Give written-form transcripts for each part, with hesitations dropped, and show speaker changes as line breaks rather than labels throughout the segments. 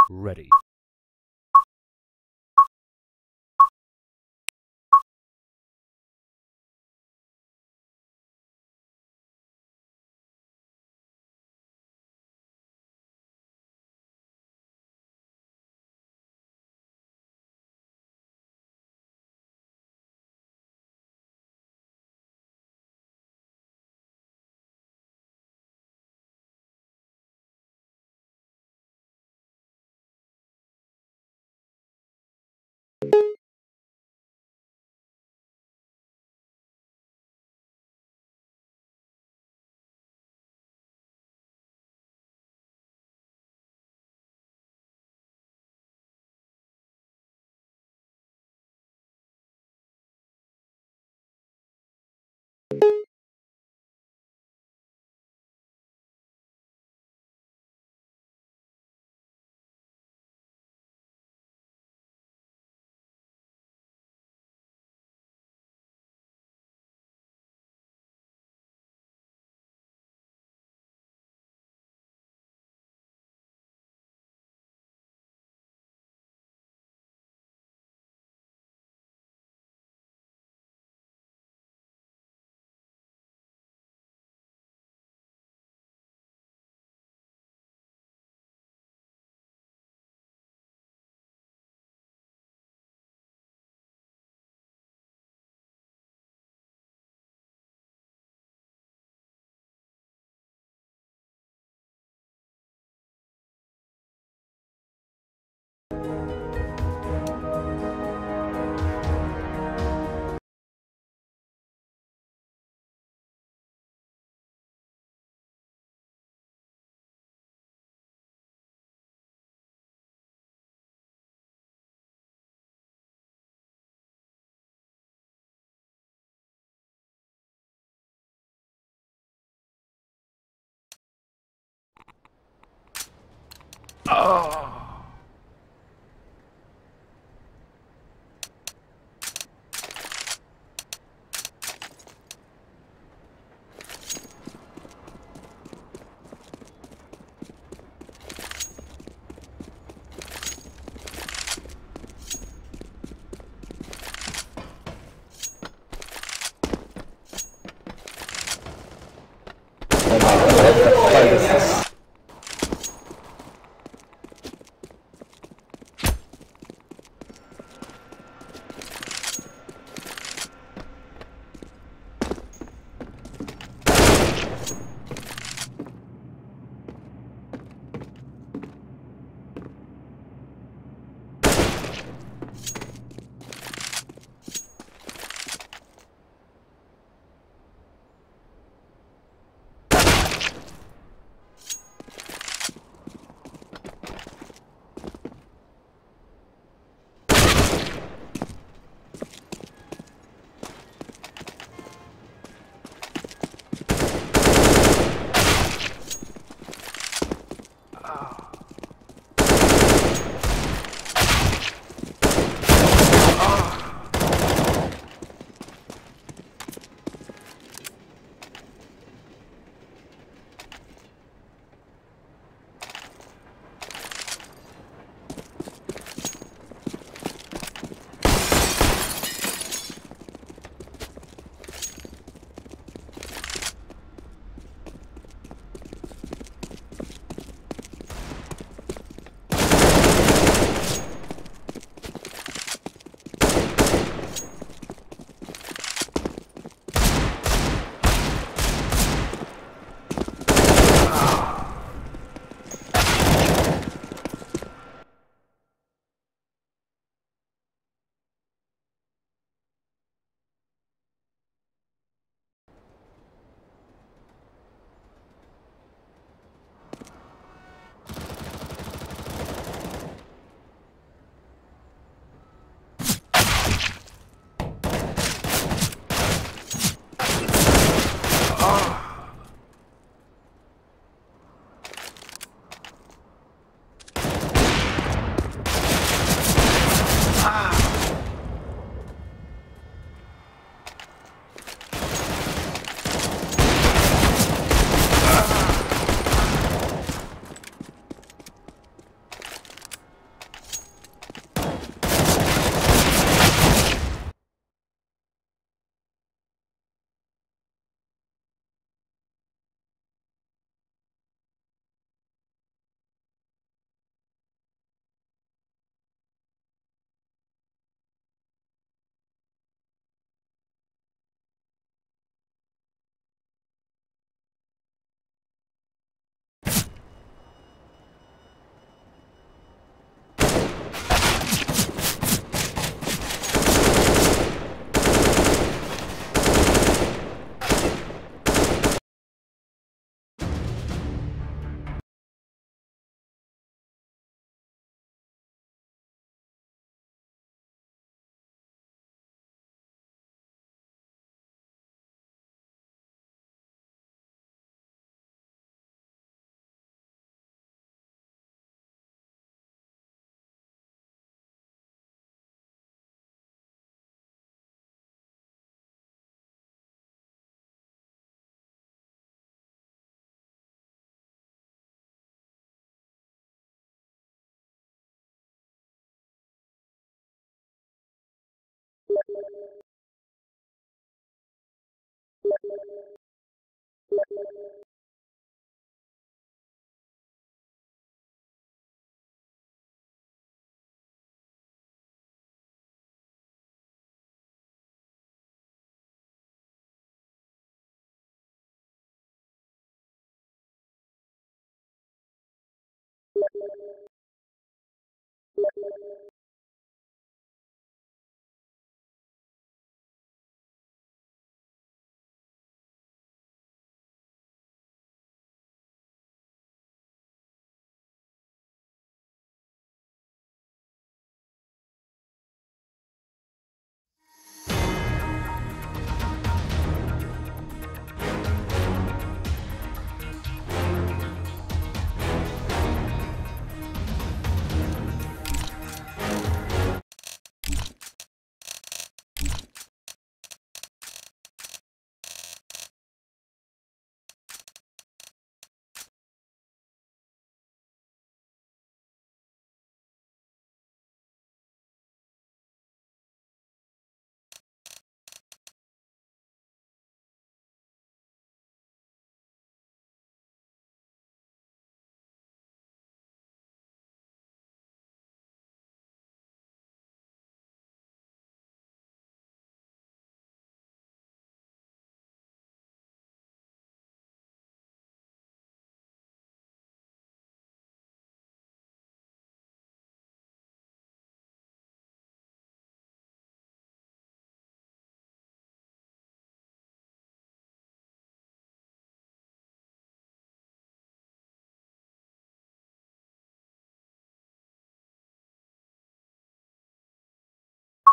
Ready.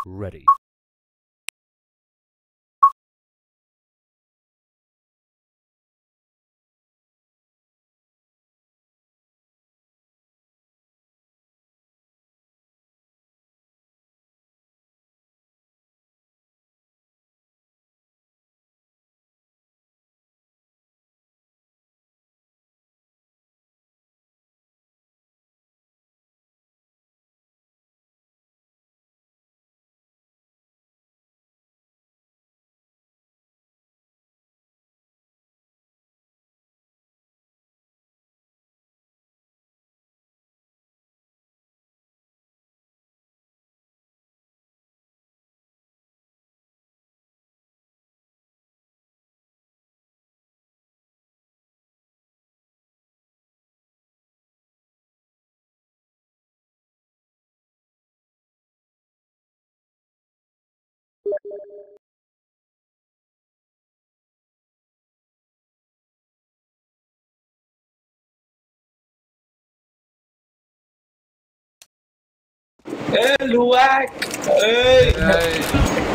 ready.
लुआक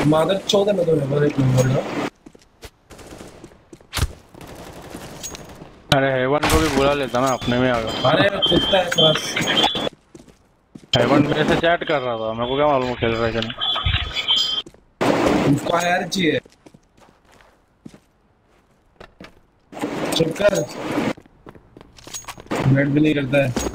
mother चौदह में तो मेरे एक नंबर है।
अरे हेवन को भी बुला लेता ना, अपने में आ गया।
अरे कुत्ता है बस।
हेवन मेरे से चैट कर रहा था, मेरे को क्या मालूम खेल रहा है कि नहीं।
उसको यार चाहिए चुप कर, नेट भी नहीं करता है।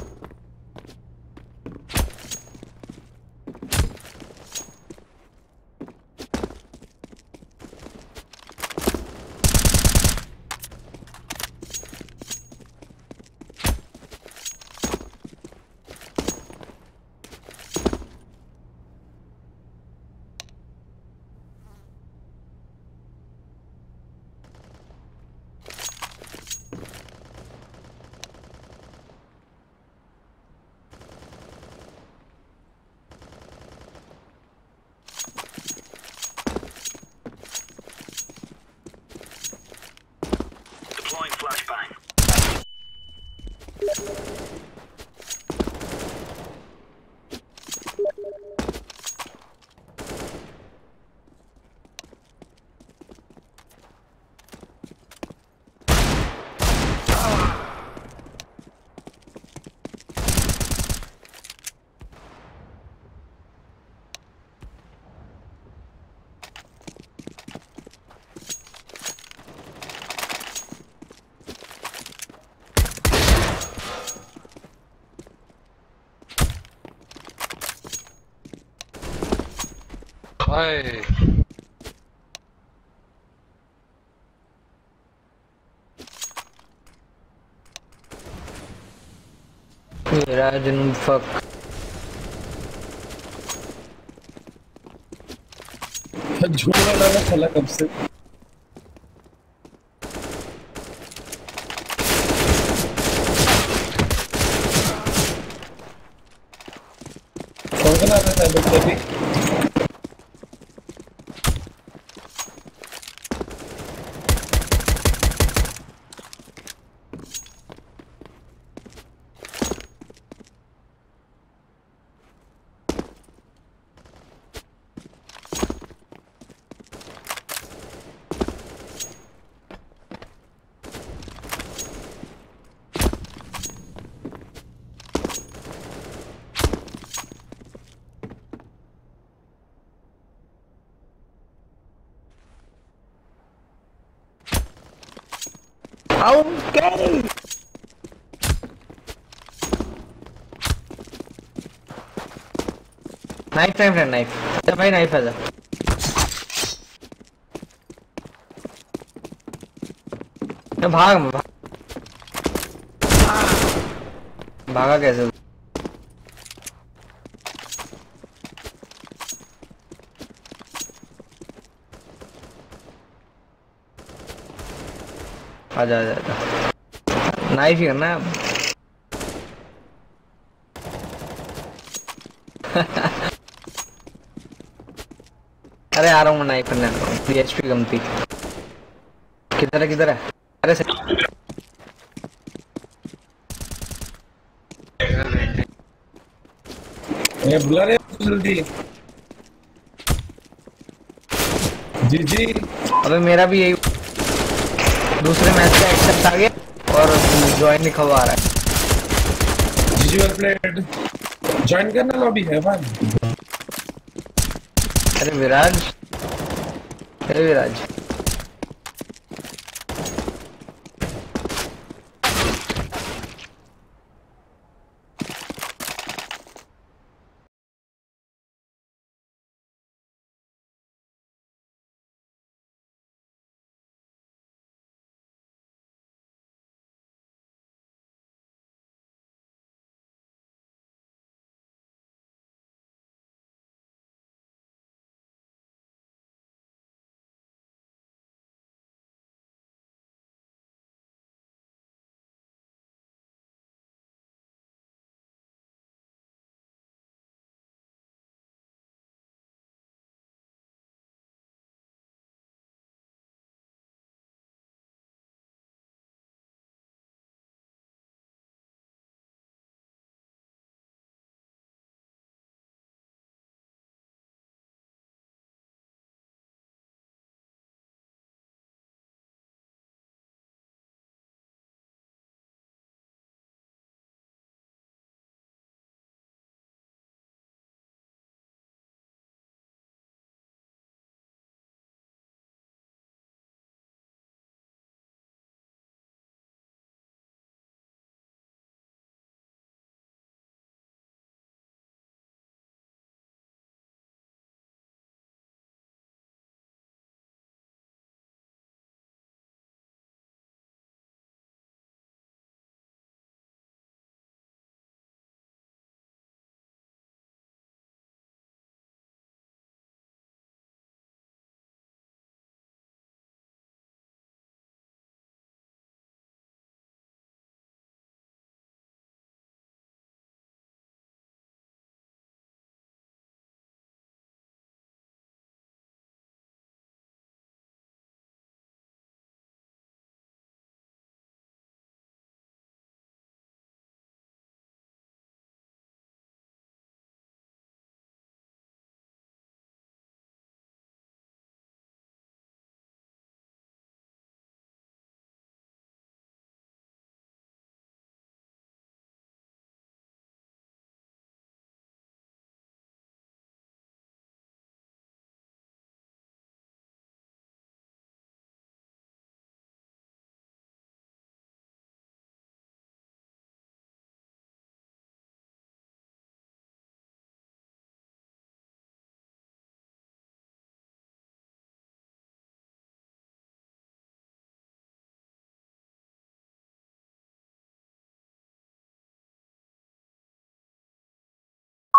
मेरा दिन फक
झूठा लगा चला कब से। कौन सा आता है बच्चे भी
Okay. नाइफ नाइफ भाई नाइफ है भाग भागा कैसे आजा नाइफ ही करना है। अरे आ रहा हूँ नाइफ करने, PHP कम थी। किधर है अरे
बुला रहे जल्दी। जी जी।
अबे मेरा भी यही दूसरे मैच का एक्सेप्ट आ गया और ज्वाइन लिखा हुआ आ रहा है।
जी जी वेल प्लेड। ज्वाइन करना लॉबी है वन।
अरे विराज, अरे विराज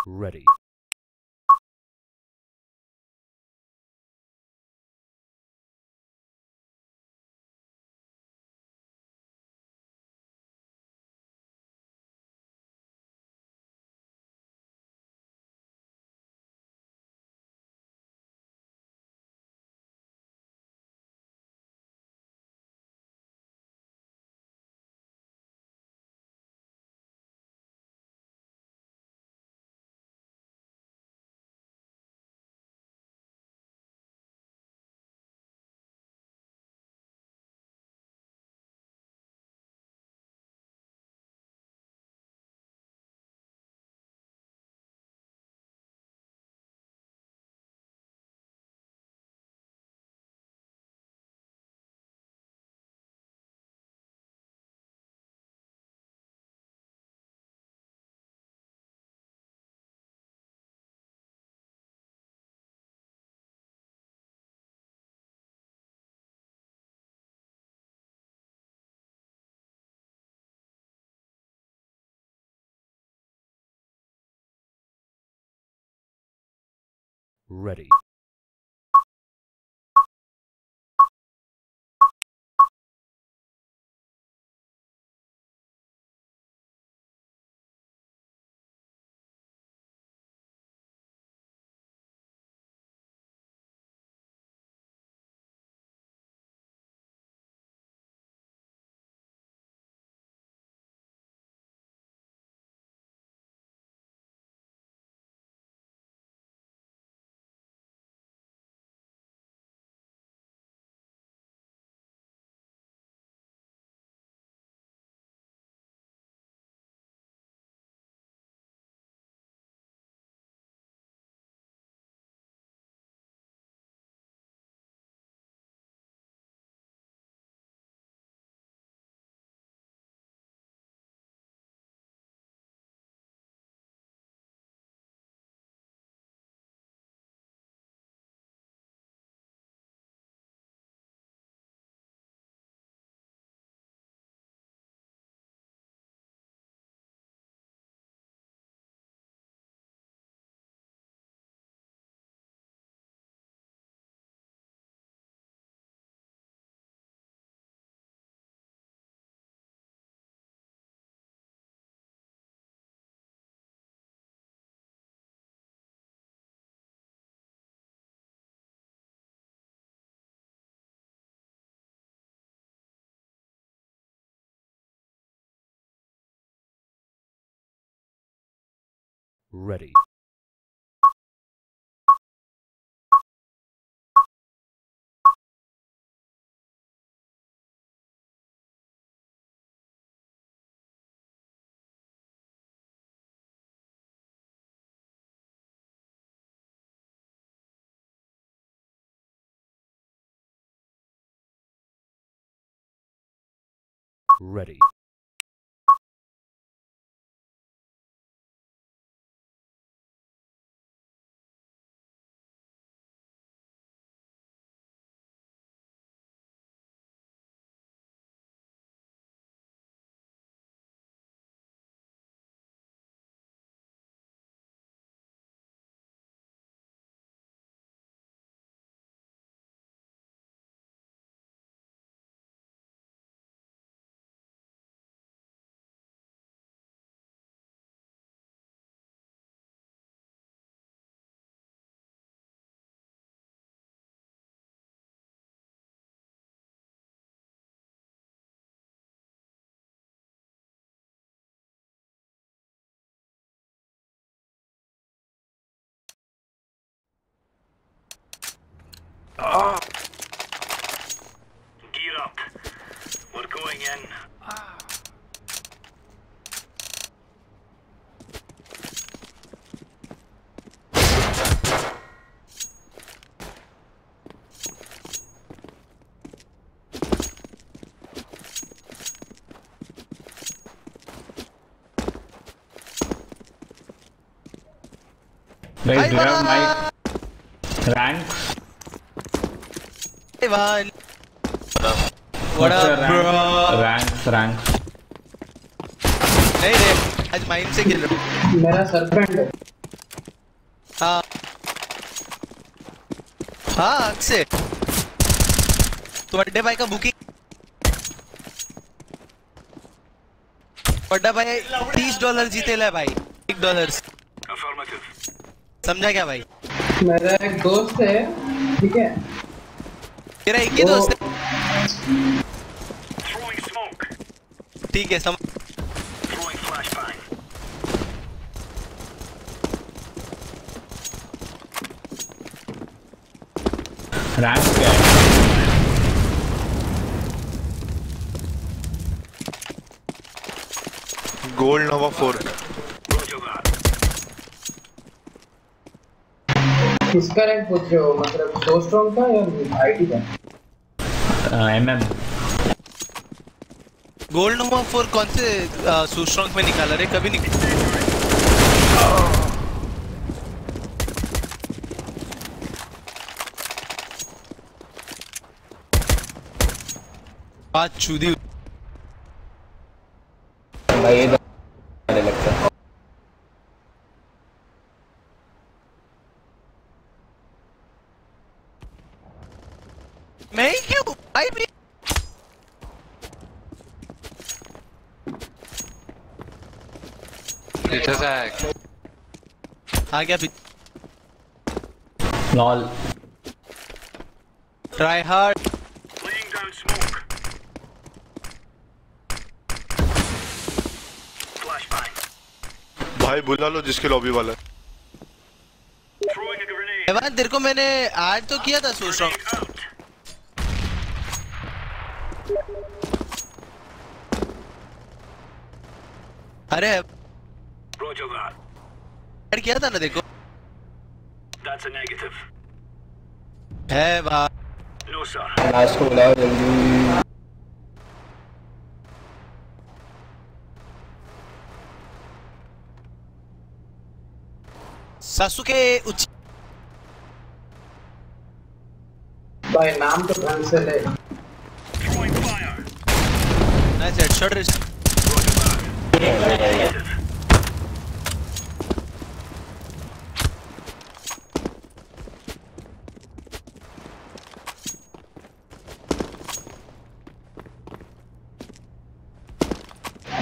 Ready. Ready. Ready. Ready.
Gear up. We're going in.
Guys, do you have my ranks?
Hey man. What
What's
up
your
bro?
Ranks.
नहीं रे आज माइंड से खेल रहा हूँ।
मेरा सरफ्रेंड है।
हाँ हाँ अक्षय तो बड्डे भाई का बुकिंग बड्डा भाई $30 जीते ले भाई $1 समझा क्या भाई?
मेरा एक दोस्त है, ठीक है?
तेरा एक ही दोस्त है? ठीक है समझ
रैंक क्या है?
गोल्ड नोवा 4
किसका रैंक पूछ रहे हो? मतलब सो स्ट्रॉन्ग था या आईटी का?
एमएम
गोल्ड नोवा 4 कौन से सुस्ट्रॉन्ग में निकाला रे? कभी निकाला बात चूदी
भाई ये लगता है
मैं ही क्यों भाई भी आ गया फिर
लॉल
ट्राई हार्ड
भाई बुला लो जिसके लॉबी वाला है।
एवान तेरे को मैंने ऐड तो किया था सुस्ट्रॉन्ग अरे ऐड किया था ना देखो है बात
लास्ट को बुलाओ जल्दी
सासुके उच्च
भाई नाम तो ढंग से ले।
नाइस हेडशॉट रे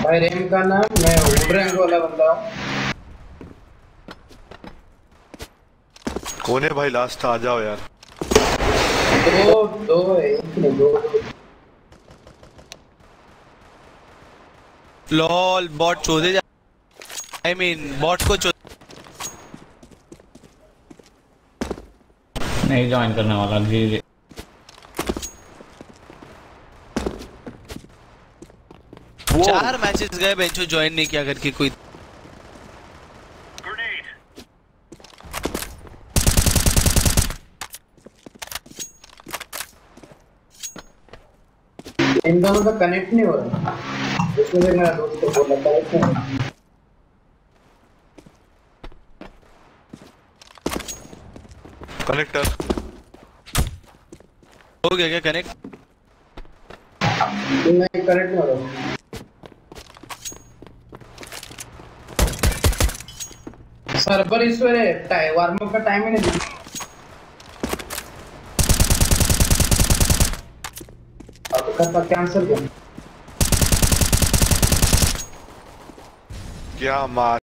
भाई रेम का नाम मैं वुड रैंक वाला बंदा हूँ।
कौन है भाई लास्ट आ जाओ यार।
दो है, एक नहीं दो।
लॉल बॉट चोदे जा आई मीन बॉट को चोद
नहीं ज्वाइन करने वाला जी।
चार मैचेस गए बेंचो ज्वाइन नहीं किया करके कोई।
Grenade.
इन दोनों का कनेक्ट नहीं हो रहा, इसलिए मेरा दोस्त को बोला कनेक्ट नहीं हो रहा।
कनेक्टर
हो गया क्या कनेक्ट?
नहीं कनेक्ट नहीं हो रहा। सर्वर इशू है, वार्म अप का टाइम ही नहीं दिखा। अब करता कैंसिल कर।
क्या मार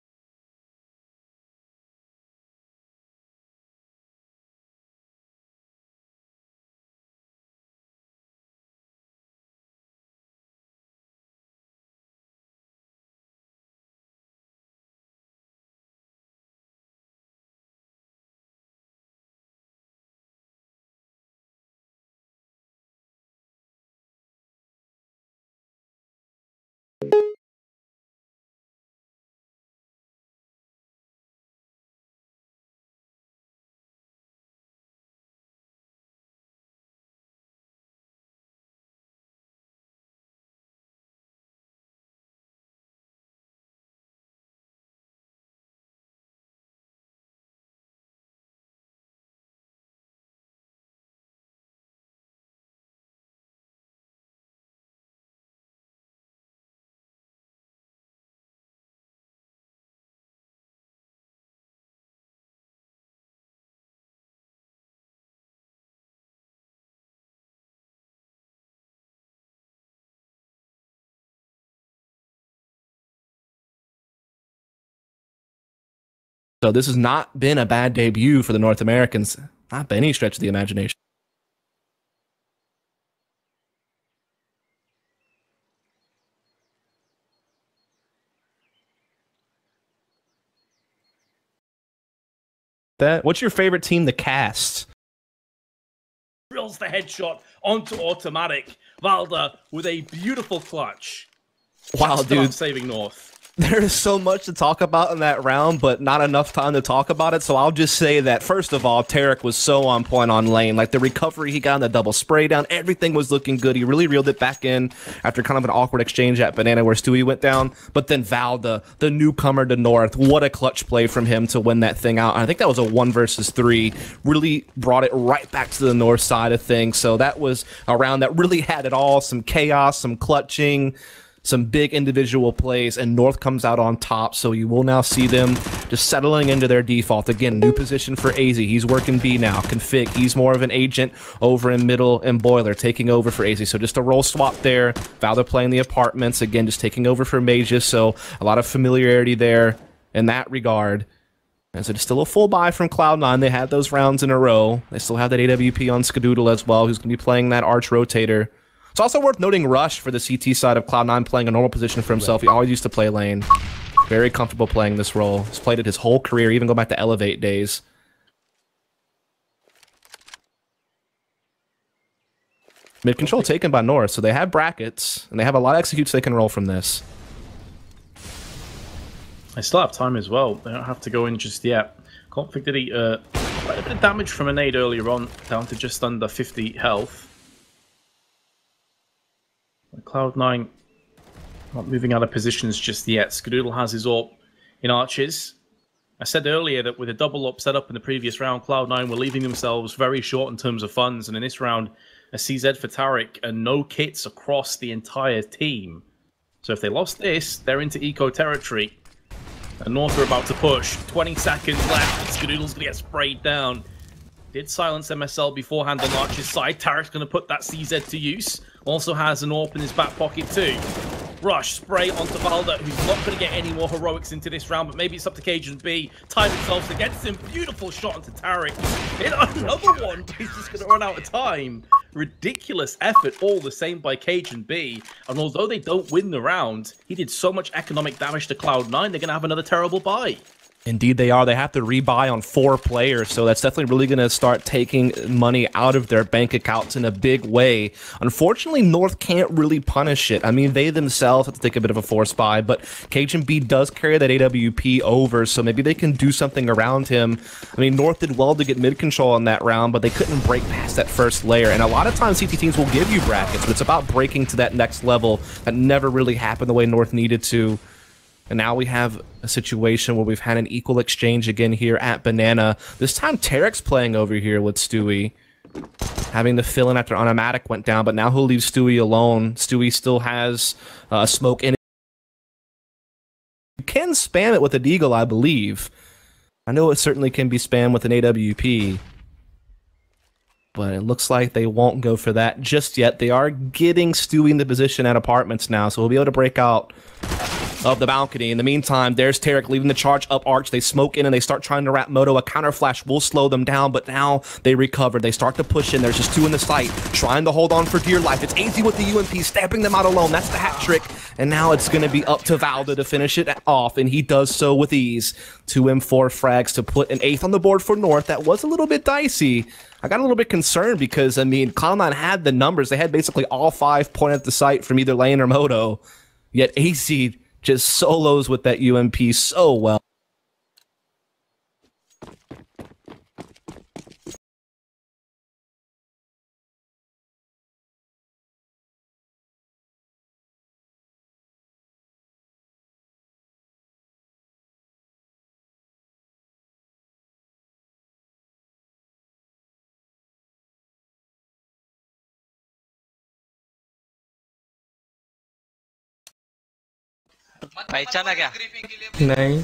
So this has not been a bad debut for the North Americans, not by any stretch of the imagination. What's your favorite team to cast?
Drills the headshot onto automatic. Valda with a beautiful clutch.
Wow,
Just about
dude.
saving North.
There is so much to talk about in that round, but not enough time to talk about it. So I'll just say that, first of all, Tarek was so on point on lane. Like, the recovery he got on the double spray down, everything was looking good. He really reeled it back in after kind of an awkward exchange at Banana where Stewie went down. But then Valda, the newcomer to North, what a clutch play from him to win that thing out. And I think that was a 1 versus 3. Really brought it right back to the North side of things. So that was a round that really had it all. Some chaos, some clutching, some big individual plays, and North comes out on top, so you will now see them just settling into their default. Again, new position for AZ. He's working B now. Config, he's more of an agent over in middle, and Boiler taking over for AZ. So just a role swap there. Valda playing the apartments, again, just taking over for Mages, so a lot of familiarity there in that regard. And so just still a full buy from Cloud9. They had those rounds in a row. They still have that AWP on Skadoodle as well, who's going to be playing that Arch Rotator. It's also worth noting Rush for the CT side of Cloud9 playing a normal position for himself. He always used to play lane. Very comfortable playing this role. He's played it his whole career, even go back to Elevate days. Mid control taken by North, so they have brackets, and they have a lot of executes they can roll from this.
They still have time as well. They don't have to go in just yet. Config did eat quite a bit of damage from a nade earlier on, down to just under 50 health. Cloud9 not moving out of positions just yet. Skadoodle has his AWP in arches. I said earlier that with a double AWP set up in the previous round, Cloud9 were leaving themselves very short in terms of funds, and in this round, a CZ for Tarek and no kits across the entire team. So if they lost this, they're into eco territory. And North are about to push. 20 seconds left. Skadoodle's gonna get sprayed down. Did silence MSL beforehand on Archer's side. Tarek's going to put that CZ to use. Also has an AWP in his back pocket too. Rush, spray onto Valda, who's not going to get any more heroics into this round, but maybe it's up to Cajun B. Time himself against him. Beautiful shot onto Tarek. Hit another one. He's just going to run out of time. Ridiculous effort, all the same by Cajun B. And although they don't win the round, he did so much economic damage to Cloud9, they're going to have another terrible buy.
Indeed, they are. They have to rebuy on 4 players, so that's definitely really going to start taking money out of their bank accounts in a big way. Unfortunately, North can't really punish it. I mean, they themselves have to take a bit of a force buy, but Cajun B does carry that AWP over, so maybe they can do something around him. I mean, North did well to get mid control on that round, but they couldn't break past that first layer. And a lot of times, CT teams will give you brackets, but it's about breaking to that next level. That never really happened the way North needed to. And now we have a situation where we've had an equal exchange again here at Banana. This time, Tarek's playing over here with Stewie, having to fill in after Automatic went down, but now he'll leave Stewie alone. Stewie still has smoke in it. You can spam it with a Deagle, I believe. I know it certainly can be spammed with an AWP. But it looks like they won't go for that just yet. They are getting Stewie in the position at apartments now, so we'll be able to break out of the balcony. In the meantime, there's Tarek leading the charge up arch. They smoke in and they start trying to wrap Moto. A counter flash will slow them down, but now they recover. They start to push in. There's just 2 in the sight, trying to hold on for dear life. It's easy with the UMP, stamping them out alone. That's the hat trick. And now it's going to be up to Valda to finish it off, and he does so with ease. 2 M4 frags to put an 8th on the board for North. That was a little bit dicey. I got a little bit concerned because, I mean, Cloud9 had the numbers. They had basically all 5 pointed at the site from either Lane or Moto. Yet AC just solos with that UMP so well.
पहचाना क्या?
नहीं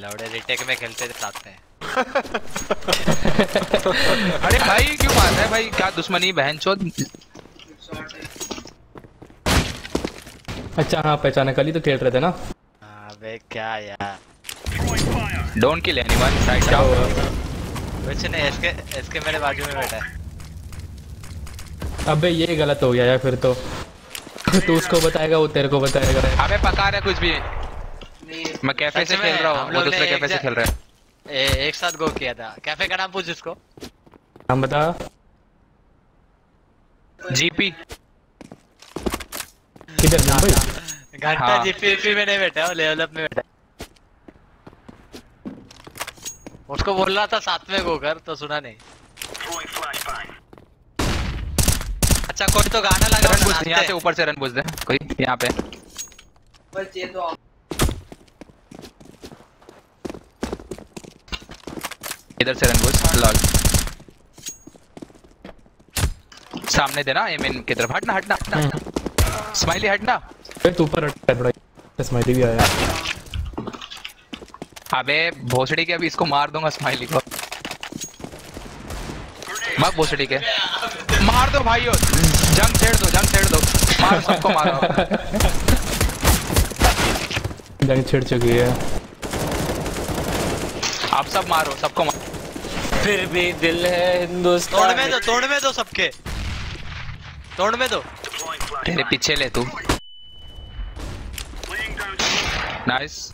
लौड़े retake में खेलते थे साथ में।
अरे भाई क्यों मार रहा है भाई? क्या दुश्मनी बहनचोद। अच्छा हाँ पहचाना, कल ही तो खेल रहे थे ना।
अबे क्या यार,
डोंट किल एनीवन, साइड क्या हुआ?
कुछ नहीं, इसके मेरे बाजू में बैठा है।
अबे ये गलत हो गया यार फिर तो। तू उसको बताएगा, वो तेरे को बताएगा। अबे पका रहा है कुछ भी। मैं कैफे से खेल रहा हूँ, वो दूसरे कैफे से खेल रहा है।
एक साथ गो किया था। कैफे का नाम पूछ इसको।
नाम बता। जीपी। किधर मुंबई?
घंटा जीपी में नहीं बैठा, वो लेवल अप में बैठा। उसको बोल रहा था साथ में गो कर, तो सुना नहीं। अच्छा कोई तो गाना लगा।
रन पुश यहाँ से ऊपर से रन पुश दे कोई यहाँ पे। इधर से रन पुश लॉग सामने देना। आई मीन की तरफ हटना हटना हटना। स्माइली हटना। तू ऊपर हट थोड़ा। स्माइली भी आया। अबे भोसड़ी के, अभी इसको मार दूंगा स्माइली को। मत भोसड़ी के मार दो भाइयों। जंग छेड़ दो, जंग छेड़ दो। मारो सबको मारो। जंग छेड़ चुकी है। आप सब मारो, सबको मारो।
फिर भी दिल है हिंदुस्तान। तोड़ में दो सबके। तोड़ में दो।
तेरे पीछे ले तू। नाइस।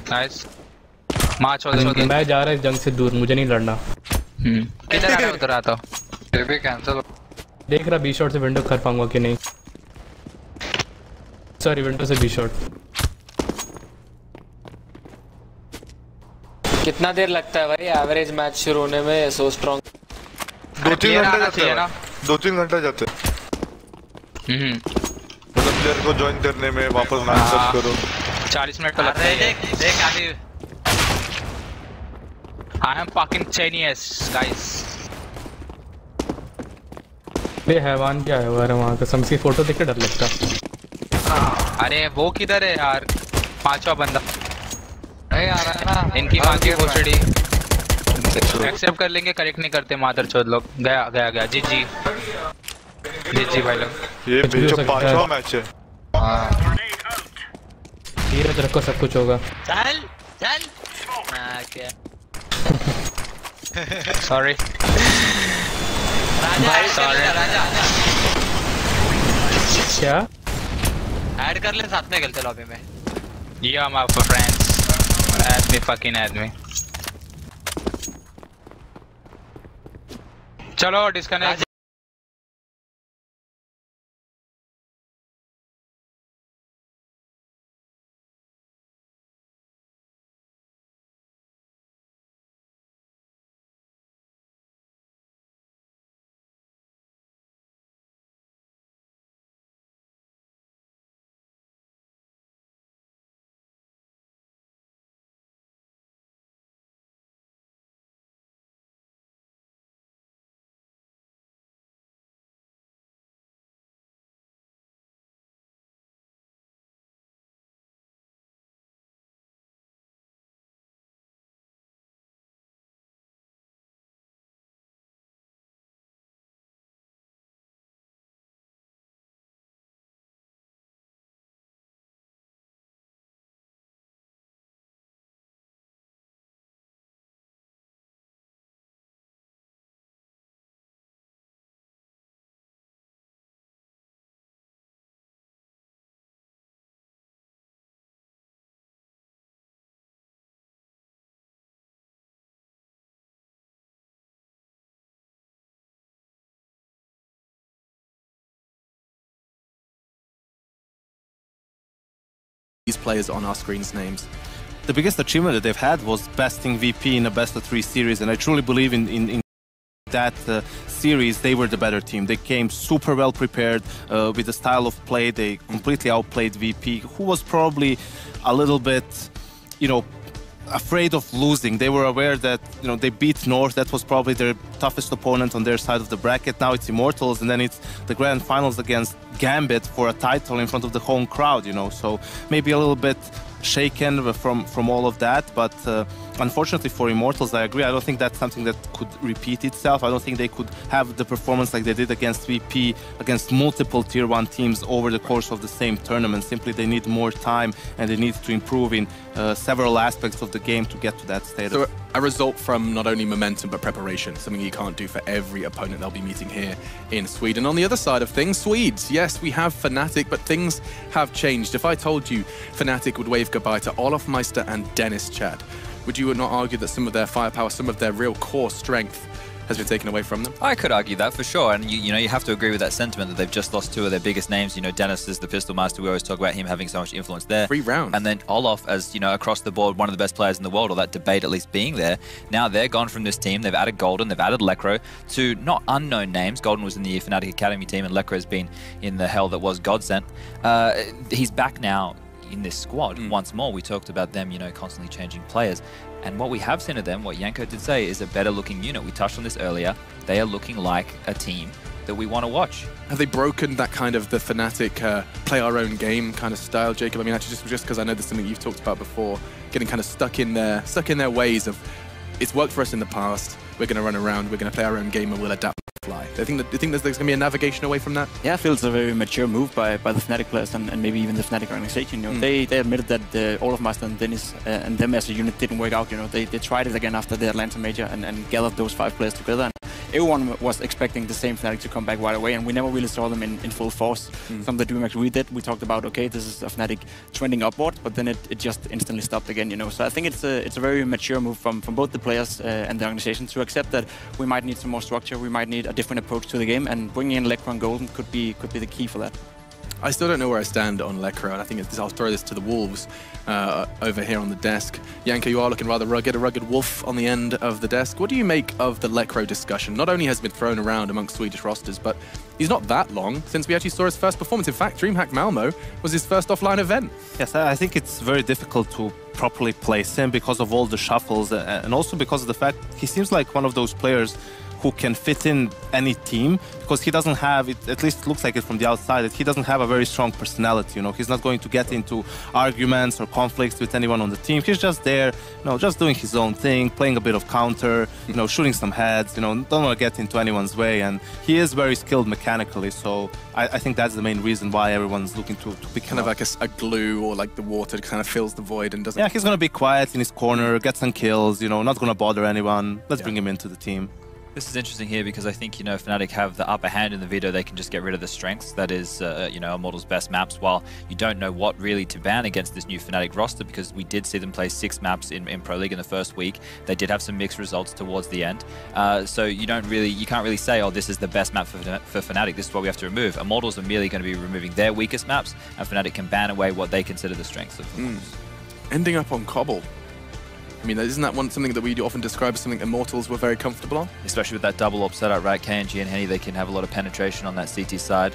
नाइस। मार्च हो गया। मैं जा रहा हूं जंग से दूर, मुझे नहीं लड़ना। किधर आ रहा उधर आता हूं। फिर भी कैंसिल। देख रहा बी शॉट से विंडो कर पाऊंगा कि नहीं। सॉरी विंडो से बी शॉट।
कितना देर लगता है भाई एवरेज मैच शुरू होने में? सो स्ट्रांग
2-3 घंटे जाते हैं ना। 2-3 घंटे जाते हैं। मतलब प्लेयर को ज्वाइन करने में, वापस मैच सब करो।
40 मिनट तो लगता है।
देख आगे।
I am fucking genius, guys. बे हैवान क्या है यार वहाँ का? समझ की फोटो देख के डर लगता। अरे वो किधर है यार? 5वां बंदा नहीं आ रहा है ना। इनकी माँ की भोसड़ी। एक्सेप्ट कर लेंगे, करेक्ट नहीं करते मादर चोद लोग। गया गया गया। जी जी जी जी भाई लोग।
ये 5वां मैच है।
धीरज रखो सब कुछ होगा
चल चल क्या
सॉरी
भाई सॉरी राजा
क्या
ऐड कर ले साथ में खेलते लॉबी में
Yeah, I'm out for friends. Add me, fucking add me. चलो disconnect
these players on our screens' names. The biggest achievement that they've had was besting VP in a best-of-3 series, and I truly believe in that series they were the better team. They came super well prepared with the style of play. They completely outplayed VP, who was probably a little bit, you know, afraid of losing. They were aware that, you know, they beat North. That was probably their toughest opponent on their side of the bracket. Now it's Immortals, and then it's the grand finals against Gambit for a title in front of the home crowd, you know. So maybe a little bit shaken from all of that, but unfortunately for Immortals, I agree. I don't think that's something that could repeat itself. I don't think they could have the performance like they did against VP, against multiple Tier 1 teams over the course of the same tournament. Simply, they need more time and they need to improve in several aspects of the game to get to that status.
So a result from not only momentum but preparation, something you can't do for every opponent they'll be meeting here in Sweden. On the other side of things, Swedes, yes, we have Fnatic, but things have changed. If I told you Fnatic would wave goodbye to Olof Meister and Dennis Chad, would you not argue that some of their firepower, some of their real core strength has been taken away from them?
I could argue that for sure, and you know, you have to agree with that sentiment that they've just lost two of their biggest names. You know, Dennis is the pistol master. We always talk about him having so much influence there.
3 rounds.
And then Olof, as you know, across the board, one of the best players in the world, or that debate at least being there. Now they're gone from this team. They've added Golden, they've added Lekro to not unknown names. Golden was in the Fnatic Academy team, and Lekro's been in the hell that was Godsent. He's back now in this squad once more. We talked about them, you know, constantly changing players. And what we have seen of them, what Yanko did say, is a better looking unit. We touched on this earlier. They are looking like a team that we want to watch.
Have they broken that kind of the Fnatic play our own game kind of style, Jacob? I mean, actually, just because I know there's something you've talked about before, getting kind of stuck in their ways of, it's worked for us in the past, we're going to run around, we're going to play our own game, and we'll adapt and fly. Do you think there's going to be a navigation away from that?
Yeah, I feel it's a very mature move by the Fnatic players and maybe even the Fnatic organization. You know, they admitted that Olof Meister and Dennis and them as a unit didn't work out. You know, they tried it again after the Atlanta Major and gathered those 5 players together. And everyone was expecting the same Fnatic to come back right away, and we never really saw them in full force. Some of the DreamHack we did, we talked about, okay, this is a Fnatic trending upward, but then it just instantly stopped again. You know, so I think it's a very mature move from both the players and the organization to accept that we might need some more structure, we might need a different approach to the game, and bringing in Lekro and Golden could be the key for that.
I still don't know where I stand on Lekro, and I think I'll throw this to the Wolves over here on the desk. Yanko, you are looking rather rugged, a rugged wolf on the end of the desk. What do you make of the Lekro discussion? Not only has it been thrown around amongst Swedish rosters, but he's not that long since we actually saw his first performance. In fact, DreamHack Malmo was his first offline event.
Yes, I think it's very difficult to properly place him because of all the shuffles and also because of the fact he seems like one of those players who can fit in any team, because he doesn't have, it at least looks like it from the outside, that he doesn't have a very strong personality. You know, he's not going to get into arguments or conflicts with anyone on the team. He's just there, you know, just doing his own thing, playing a bit of counter, you know, shooting some heads, you know, don't want to get into anyone's way. And he is very skilled mechanically, so I think that's the main reason why everyone's looking to pick him
kind of
up.
like a glue, or like the water kind of fills the void and doesn't...
Yeah, he's going to be quiet in his corner, get some kills, you know, not going to bother anyone. Let's bring him into the team.
This is interesting here because I think, you know, Fnatic have the upper hand in the video. They can just get rid of the strengths. That is, you know, Immortal's best maps, while you don't know what really to ban against this new Fnatic roster, because we did see them play 6 maps in Pro League in the first week. They did have some mixed results towards the end. So you can't really say, oh, this is the best map for Fnatic. This is what we have to remove. Immortals are merely going to be removing their weakest maps, and Fnatic can ban away what they consider the strengths of them.
Ending up on Cobble. I mean, isn't that something that we often describe as something Immortals were very comfortable on?
Especially with that double op setup, right? KNG and Henny, they can have a lot of penetration on that CT side,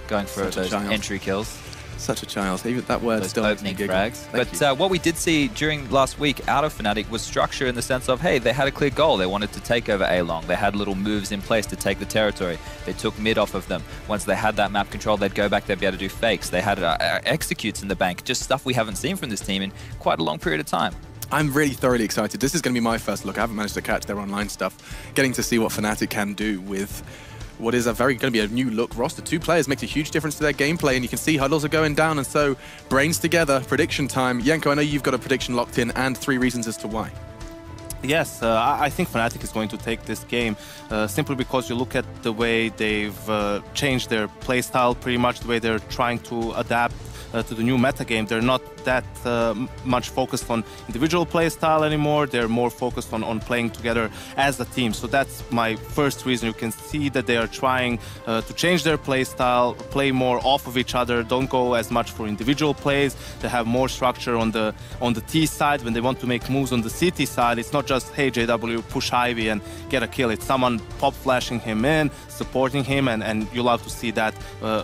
going for those entry kills.
Such a child. Even that word still
opening frags. But what we did see during last week out of Fnatic was structure, in the sense of, hey, they had a clear goal. They wanted to take over A-Long. They had little moves in place to take the territory. They took mid off of them. Once they had that map control, they'd go back, they'd be able to do fakes. They had executes in the bank, just stuff we haven't seen from this team in quite a long period of time.
I'm really thoroughly excited. This is going to be my first look. I haven't managed to catch their online stuff. Getting to see what Fnatic can do with what is going to be a new look roster. 2 players makes a huge difference to their gameplay, and you can see huddles are going down, and so brains together, prediction time. Yenko, I know you've got a prediction locked in and 3 reasons as to why.
Yes, I think Fnatic is going to take this game simply because you look at the way they've changed their playstyle, pretty much the way they're trying to adapt to the new metagame. They're not that much focused on individual playstyle anymore. They're more focused on playing together as a team. So that's my first reason. You can see that they are trying to change their playstyle, play more off of each other, don't go as much for individual plays. They have more structure on the T side. When they want to make moves on the CT side, it's not just, hey, JW, push Ivy and get a kill. It's someone pop flashing him in, supporting him, and you love to see that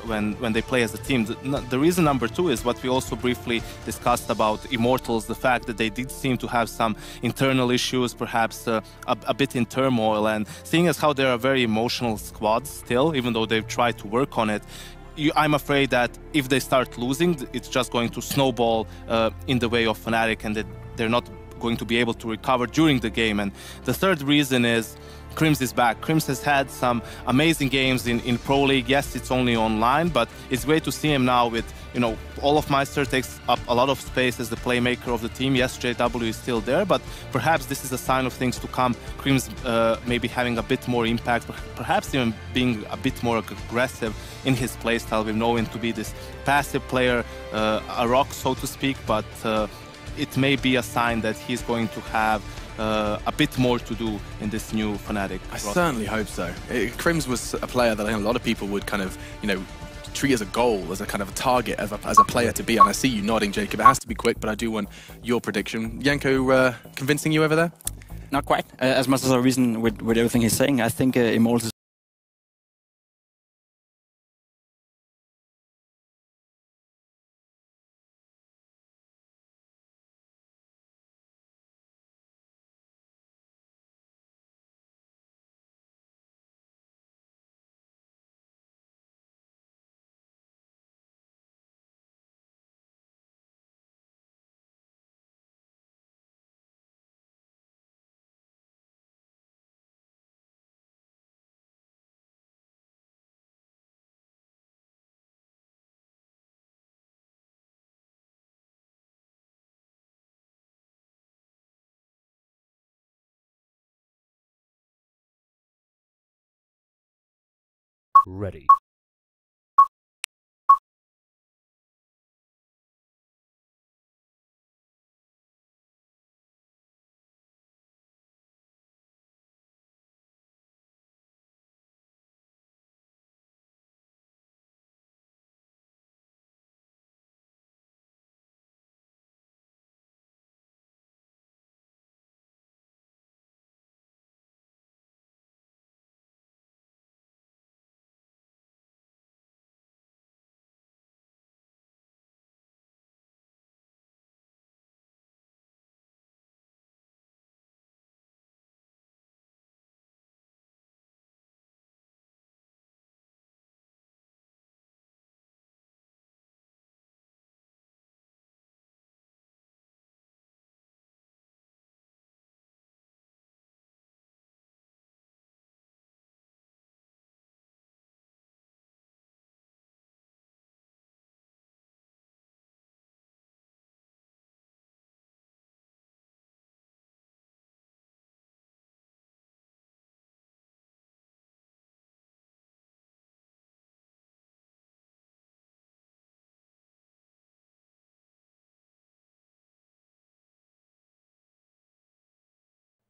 when they play as a team. The reason number 2 is what we also briefly discussed about Immortals, the fact that they did seem to have some internal issues, perhaps a bit in turmoil, and seeing as how they're a very emotional squad still, even though they've tried to work on it, I'm afraid that if they start losing, it's just going to snowball in the way of Fnatic, and that they're not going to be able to recover during the game. And the third reason is Crims is back. Crims has had some amazing games in Pro League. Yes, it's only online, but it's great to see him now with, you know, Olofmeister takes up a lot of space as the playmaker of the team. Yes, JW is still there, but perhaps this is a sign of things to come. Crims maybe having a bit more impact, perhaps even being a bit more aggressive in his playstyle. We know him to be this passive player, a rock, so to speak, but it may be a sign that he's going to have a bit more to do in this new Fnatic.
I certainly hope so. Crims was a player that I think a lot of people would kind of, you know, treat as a goal, as a kind of a target, as a player to be. And I see you nodding, Jacob. It has to be quick, but I do want your prediction. Yenko, convincing you over there?
Not quite. As much as I reason with everything he's saying, I think Immortals
ready.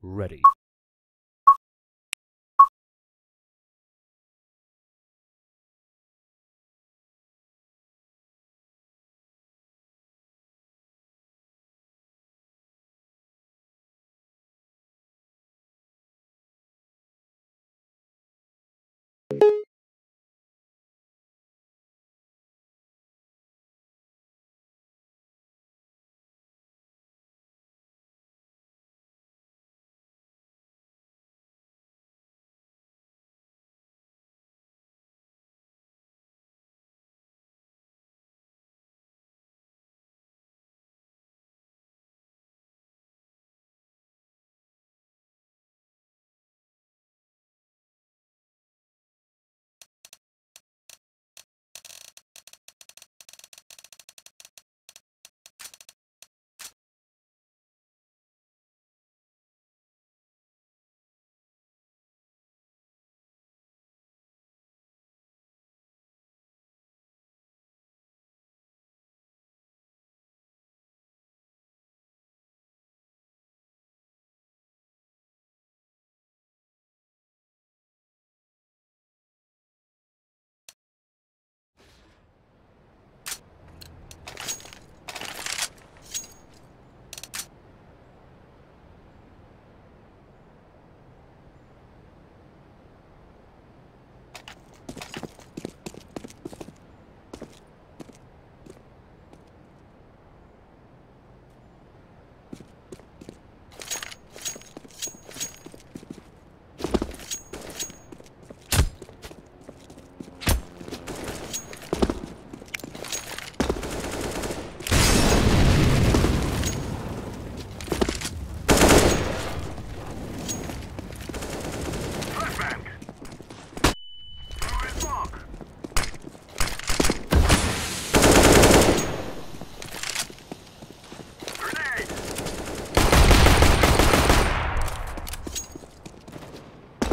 ready.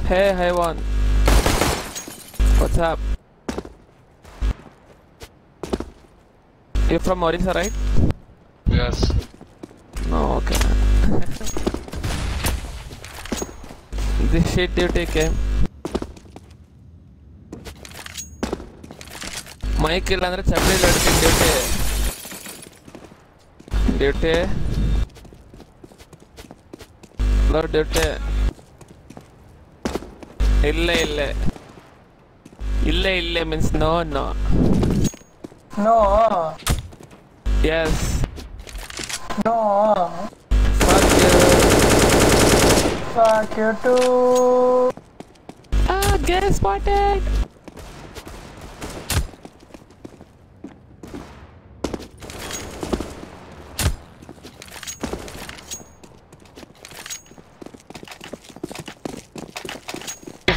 Hey, Haywan. What's up? You're from Orissa, right?
Yes.
No, okay. This shit duty came. Mike ಇಲ್ಲ ಅಂದ್ರೆ ಚಪ್ಪಲಿ ಲಡ್ತೀನಿ duty load duty ಇಲ್ಲ means no. Yes.
No. Fuck you too.
Get spotted.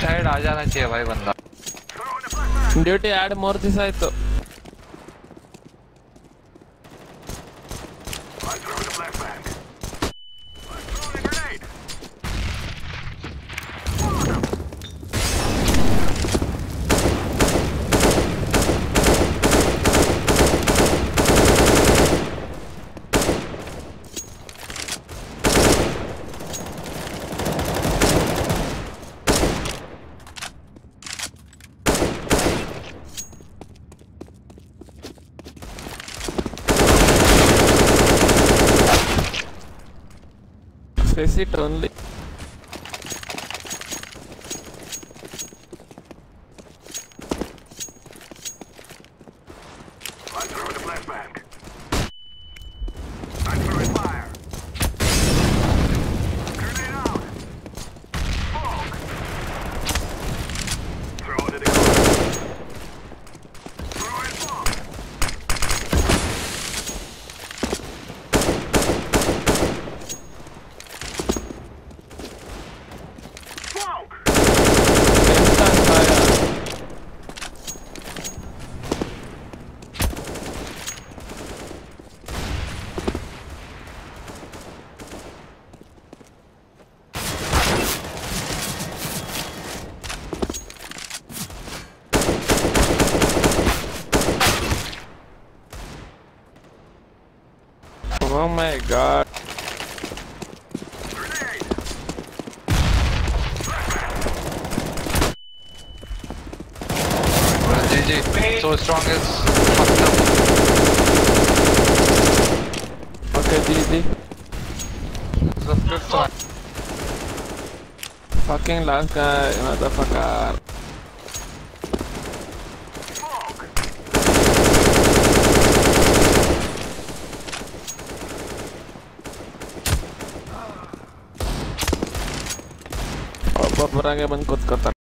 Side आ जाना चाहिए भाई बंदा
duty add more this आयतो Face it only. Oh my god.
GG. So strong is fucked up.
Okay, GG.
The fifth one.
Fucking last guy, motherfucker. Berangnya bengkut kotak.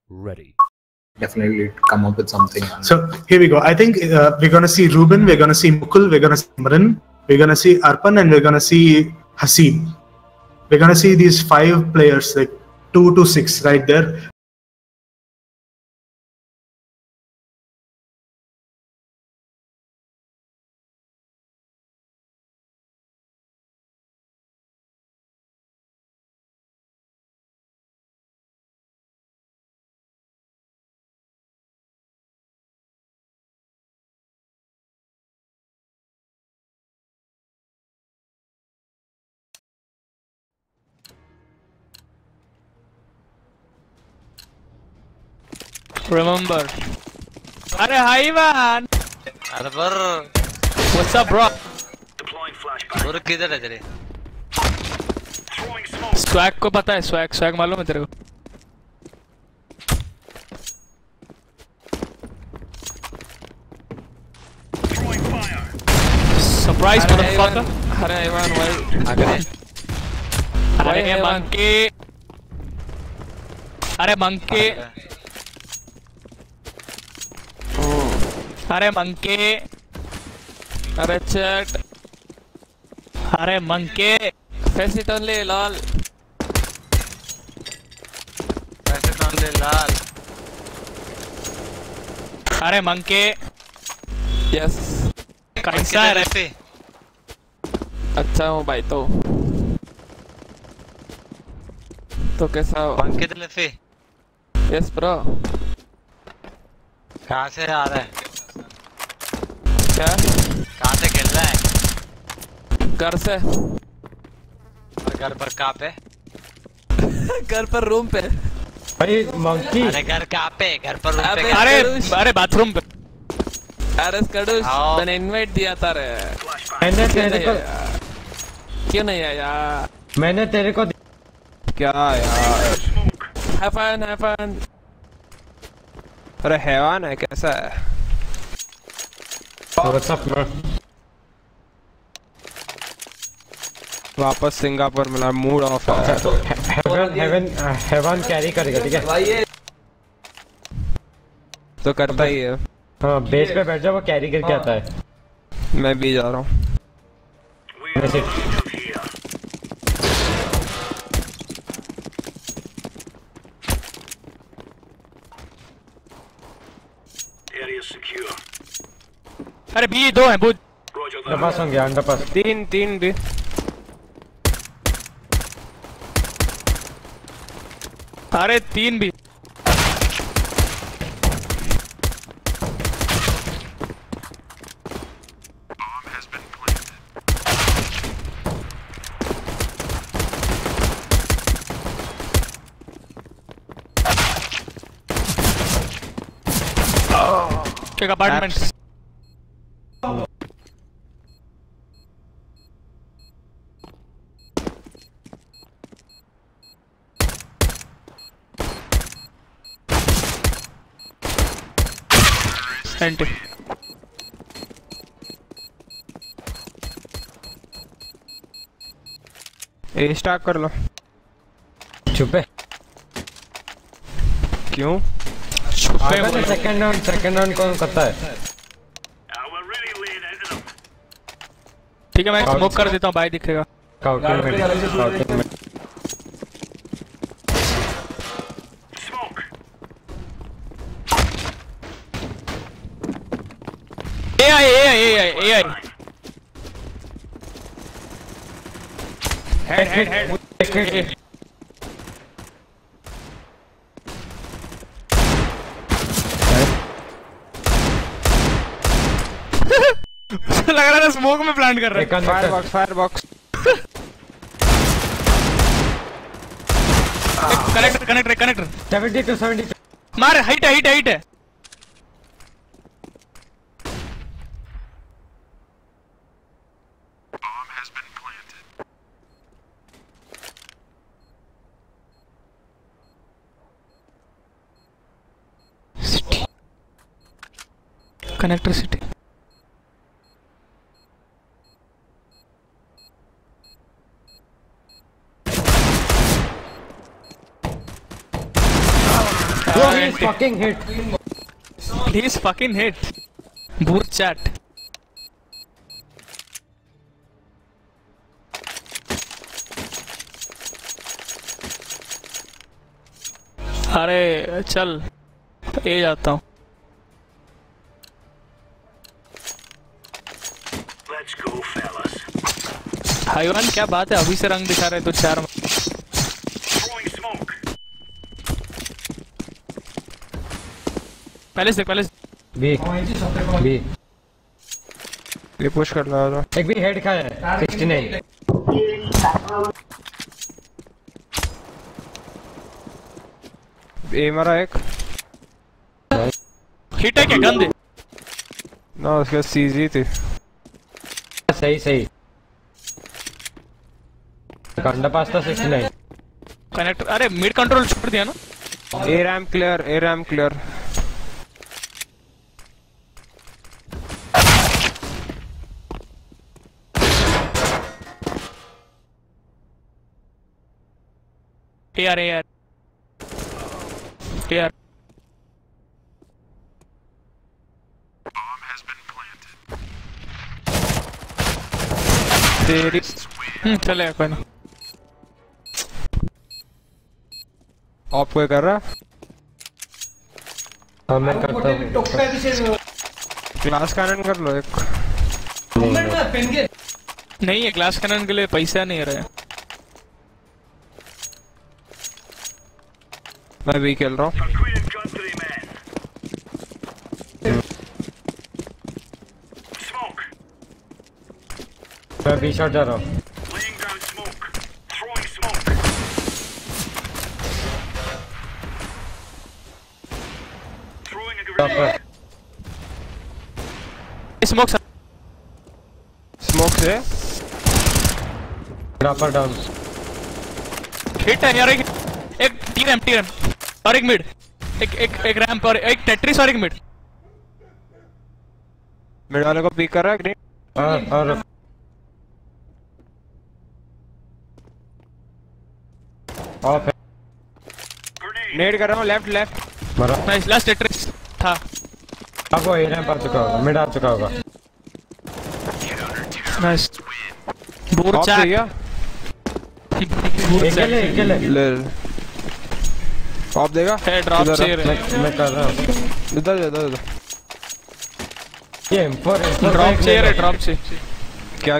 Ready.
Definitely come up with something.
So here we go. I think we're going to see Ruben, we're going to see Mukul, we're going to see Marin, we're going to see Arpan, and we're going to see Haseeb. We're going to see these 5 players, like 2 to 6 right there.
Remember. अरे high man.
अरे पर.
What's up, bro?
और किधर है तेरे?
Swag को पता है swag मालूम है तेरे को? Surprise motherfucker. अरे Ivan भाई. अरे monkey. अरे monkey. अरे मंके. अरे चैट. अरे मंके. face it only lol.
face it only lol.
अरे मंके. यस. कैसा है रे? अच्छा हूँ भाई तो कैसा हो?
मंके तो लेफे.
Yes bro.
कहाँ से आ रहा है?
क्या?
कहाँ से खेल रहा है?
घर से.
और घर पर कहाँ पे?
घर पर रूम पे.
भाई मंकी.
अरे घर कहाँ पे? घर पर रूम पे.
अरे बाथरूम पे. अरे स्कडूश मैंने इनवाइट दिया था रे.
मैंने तेरे को.
क्यों नहीं आया?
मैंने तेरे को.
क्या यार? Have fun. अरे हैवान है कैसा है?
What's up, bro?
वापस सिंगापुर मिला. मूड ऑफ है.
हेवन कैरी करेगा ठीक है?
तो करता ही है.
हाँ बेस पे बैठ जा वो कैरी करके आता है.
मैं भी जा रहा हूँ. अरे बी 2 हैं बुध.
अंडरपास होंगे अंडरपास.
3 भी. अरे 3 भी.
एक अपार्टमेंट एंटी
ए स्टार्ट कर लो। चुप है क्यों? सेकंड राउंड कौन करता है?
ठीक है मैं स्मोक कर देता हूँ, बाय दिखेगा।
काउंटर में
AI हेड लग रहा है स्मोक में प्लांट कर रहा है।
फायर बॉक्स
कनेक्टर
70 to 70
मार। हाइट है connector city. Please fucking hit. Boot chat. अरे चल ये जाता हूँ। हाईवान क्या बात है, अभी से रंग दिखा रहे तो चार। पहले से
बी ये पुश कर रहा था। एक भी हेड का है 69। ए मारा एक
हिट है क्या? गन दे
ना, उसका सीजी थी। सही कंडा पास्ता 69
कनेक्टर। अरे मिड कंट्रोल छोड़ दिया ना।
ए रैम क्लियर
यार तेरी चले कोई ना।
ऑफ कोई कर रहा? हाँ मैं करता हूँ। ग्लास कैनन कर लो एक।
नहीं है ग्लास कैनन के लिए पैसा नहीं रहा है।
मैं भी खेल रहा हूँ। मैं भी शॉट जा रहा हूँ। स्मोक से ड्रॉपर डाउन
हिट है यार। एक टीरम और एक मिड, एक रैंप और एक टेट्रिस और एक मिड
वाले को पिक कर रहा है ग्रीन। और ऑफ नेड कर रहा हूँ लेफ्ट मारा।
नाइस लास्ट टेट्रिस था।
अब वो ए रैंप आ चुका होगा, मिड आ चुका होगा।
Nice bore chat
lay off देगा।
ड्रॉप से
मैं कर रहा हूँ। इधर ये
ड्रॉप से
क्या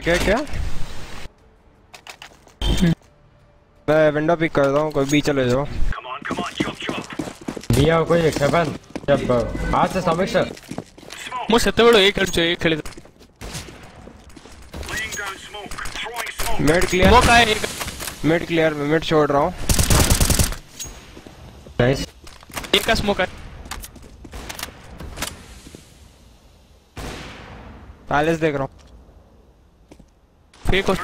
मैं विंडो पिक कर रहा हूँ। कोई भी चले जाओ। दिया कोई एक सेवन जब आज से समीक्षा
मुझे बिड़ो एक खेल
मिड क्लियर में मिड छोड़ रहा हूँ।
नाइस एक का स्मोक है। पैलेस देख रहा हूँ फेक हो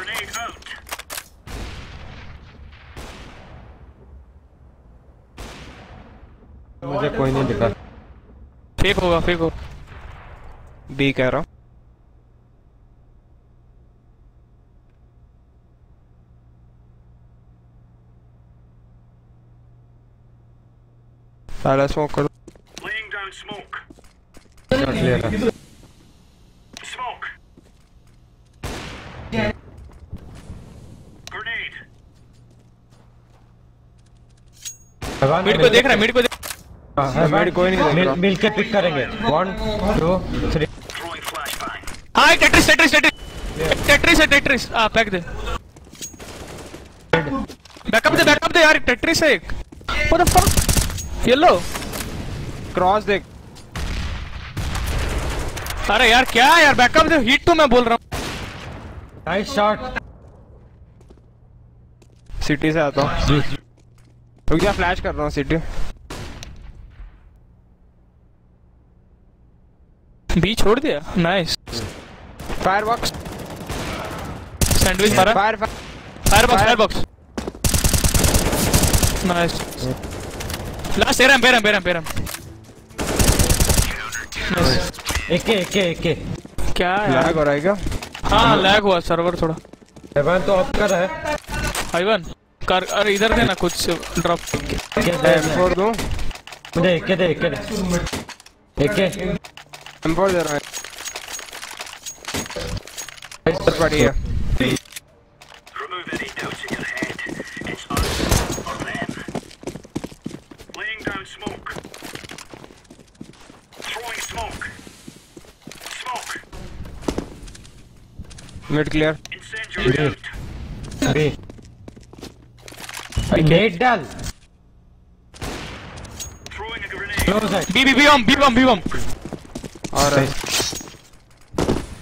मुझे कोई नहीं दिखा
फेक होगा फेक हो बी कह रहा हूँ पहले स्मोक करो
Laying down smoke.
क्लियर है
Smoke. Grenade.
मिड को देख रहा है मिड को देख
मिड कोई नहीं देख रहा मिल के पिक करेंगे 1 2 3
हाँ टेट्रिस टेट्रिस टेट्रिस टेट्रिस है टेट्रिस फेंक दे बैकअप दे यार टेट्रिस है एक what the fuck yellow
cross देख
अरे यार क्या यार बैकअप दे हीट तो मैं बोल रहा हूँ
नाइस शॉट
सिटी से आता हूँ रुक जा फ्लैश कर रहा हूँ सिटी बी छोड़ दिया नाइस
फायरबॉक्स
सैंडविच मारा फायरबॉक्स नाइस लास्ट एरम
एक
क्या
लैग हो रहा है क्या
हाँ लैग हुआ सर्वर थोड़ा
एवन तो ऑफ कर रहा है
आइवन कर अरे इधर देना कुछ ड्रॉप
M4 दूं मुझे एक दे M4 दे रहा है इधर पड़ी है
Remove any doubts in your head. It's us or them. Laying down smoke. Throwing smoke. Smoke.
Mid clear
Incendiary out.
B नेट डाल
Throwing a grenade.
B bomb
और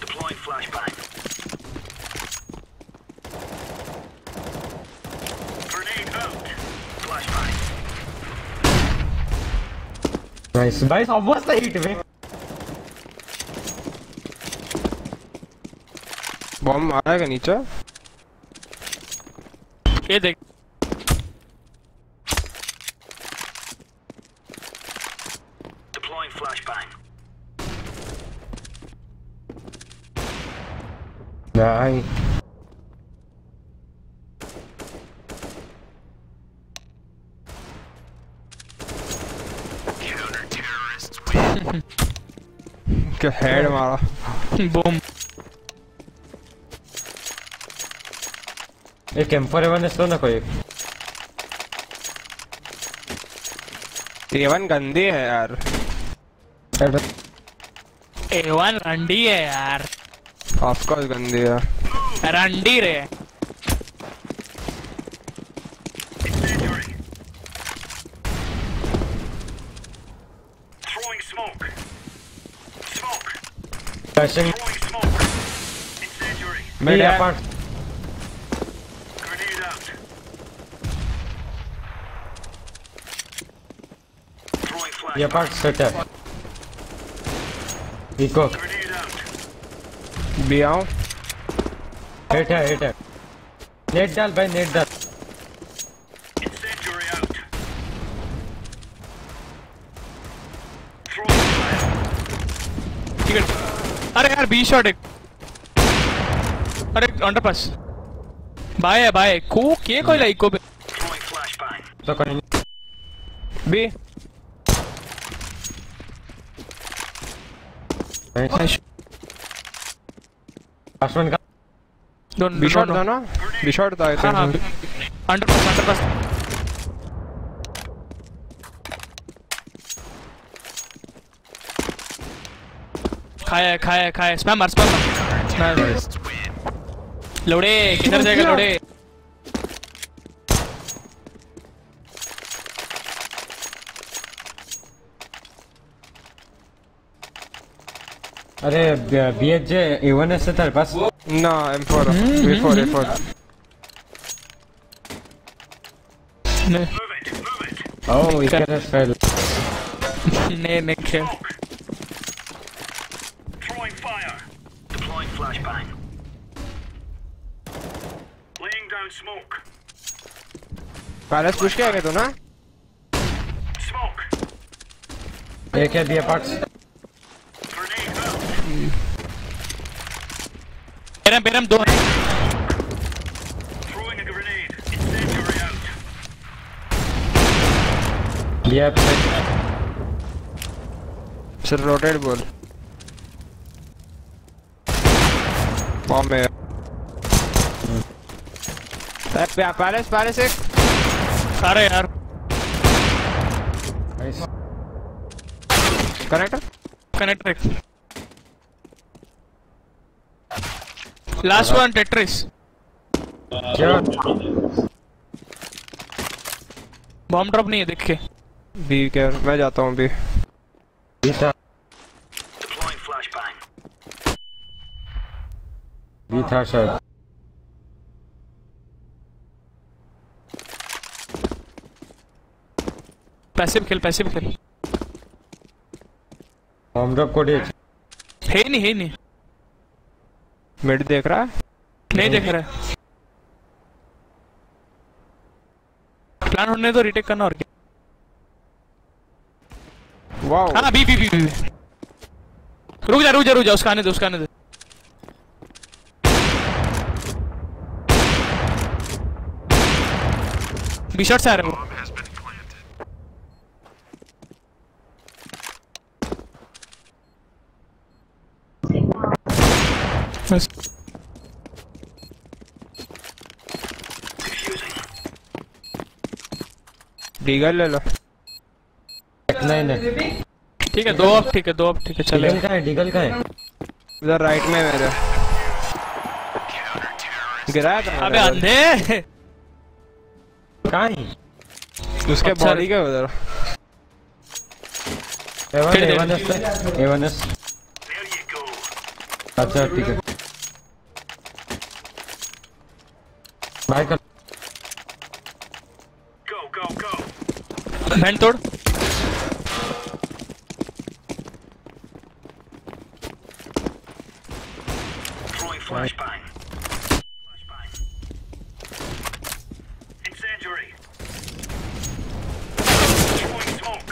Deploying flashbang. Grenade out. Flashbang.
Nice almost hit में bomb आएगा नीचे
ये देख
Deploying flashbang.
नहीं क्या हेड मारा
बम
एक M4 इसको ना कोई A1 गंदी है यार
A1 रंडी है यार
ऑफ कोर्स गंदी है
रंडी रे
Throwing smoke. Smoke.
flashing
Throwing smoke. Incendiary.
mid apart
Grenade out. Throwing flash.
ये पार्ट सेट है इको
Grenade out.
भी आओ हेट है नेट डाल भाई नेट डाल
Incendiary out. Throwing fire.
ठीक है अरे यार बी शॉट एक अरे अंडरपास बाय को के कोई लाइक को
Throwing flashbang.
तो कोई नहीं बी आसमान का बी शॉट था ना बी शॉट था
हाँ अंडरपास खाया स्पैम मार लोड़े किधर जाएगा लोड़े
अरे बीएचजे A1 है तेरे पास ना M4 A4 Oh, you get us fail.
Ne खेल
Throwing fire. flashbang. Laying down smoke.
Palace push किया क्या तू ना?
Smoke.
एक है दिया पार्ट्स।
बेरम दो हैं।
Throwing a grenade. Incendiary out.
दिया सर रोटेट बोल। बॉम्ब है। पैलेस एक।
सारे यार। Connector last one Tetris. Bomb drop नहीं है देख के।
बी क्या मैं जाता हूँ बी।
Deploying flashbang.
बी था शायद।
पैसिव खेल
बॉम्ब ड्रॉप कोड
है नहीं
मिड देख रहा है?
नहीं देख रहा है। प्लान होने तो रिटेक करना और क्या।
वाओ
हाँ बी रुक जा उसका आने दे बी शॉट से आ रहा है वो।
डीगल ले लो। नहीं
ठीक है दो अब ठीक है चले।
डीगल का है इधर राइट में मेरे गिराया था।
अबे अंधे
कहाँ है उसके बॉडी के उधर। A1S अच्छा ठीक है बाय कर।
Go.
बैंड तोड़।
Throwing flashbang. Incendiary. Throwing smoke.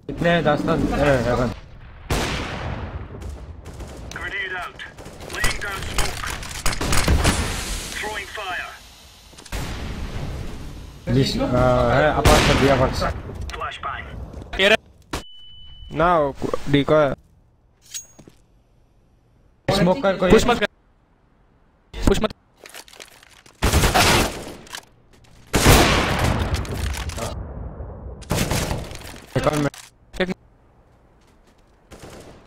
कितने हैं 10 11
Grenade out. Laying down smoke. Throwing fire.
है अपार्ट कर दिया बस।
Flashbang.
ना डी का स्मोक कर कोई।
पुश मत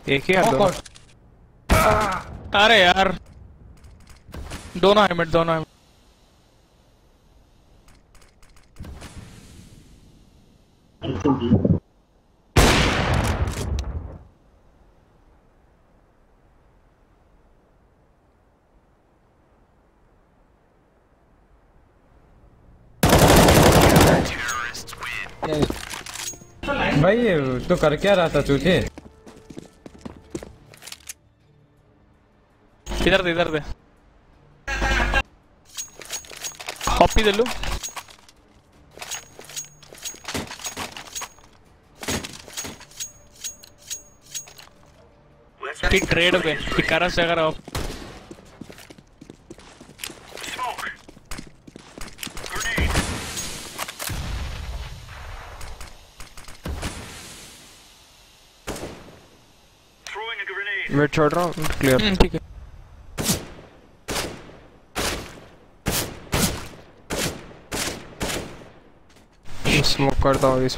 एक ही है दो।
अरे यार दोनों है।
भाई तो कर क्या रहा था तुझे?
इधर दे कॉपी दे लो। ठीक ट्रेड पे टिकारा से अगर आप
मैं छोड़ रहा हूँ क्लियर।
ठीक है
स्मोक करता हूँ इस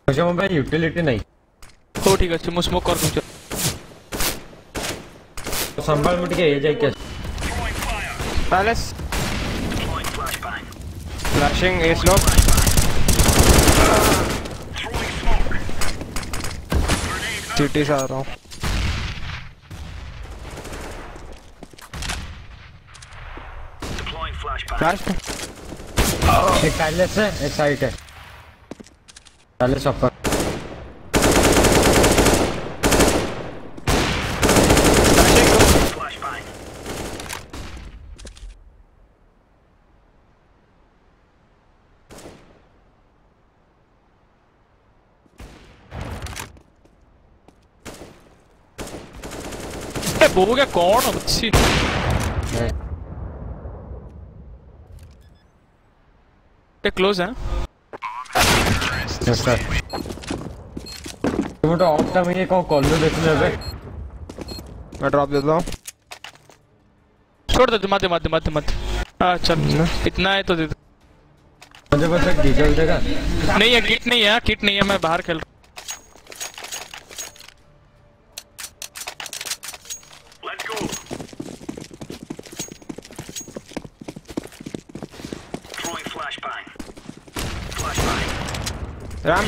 भाई यूटिलिटी नहीं
हो। ठीक है तुम स्मोक कर दो।
संभाल मुट के ये जाए क्या पैलेस फ्लैशिंग ए स्लोप सिटी से आ रहा हूँ। फ्लैश एक पैलेस है एक साइड है पैलेस ऊपर
वो क्या कौन हो बच्ची? ये क्लोज है?
Yes sir. तुम तो ऑफ टाइम ये कौन कॉल में देखने लगे?
मैं ड्रॉप देता हूँ।
छोड़ दे मत। हाँ चल इतना है तो दे दे।
मुझे बस एक डीजल देगा।
नहीं है किट नहीं है मैं बाहर खेल रहा हूँ।
राम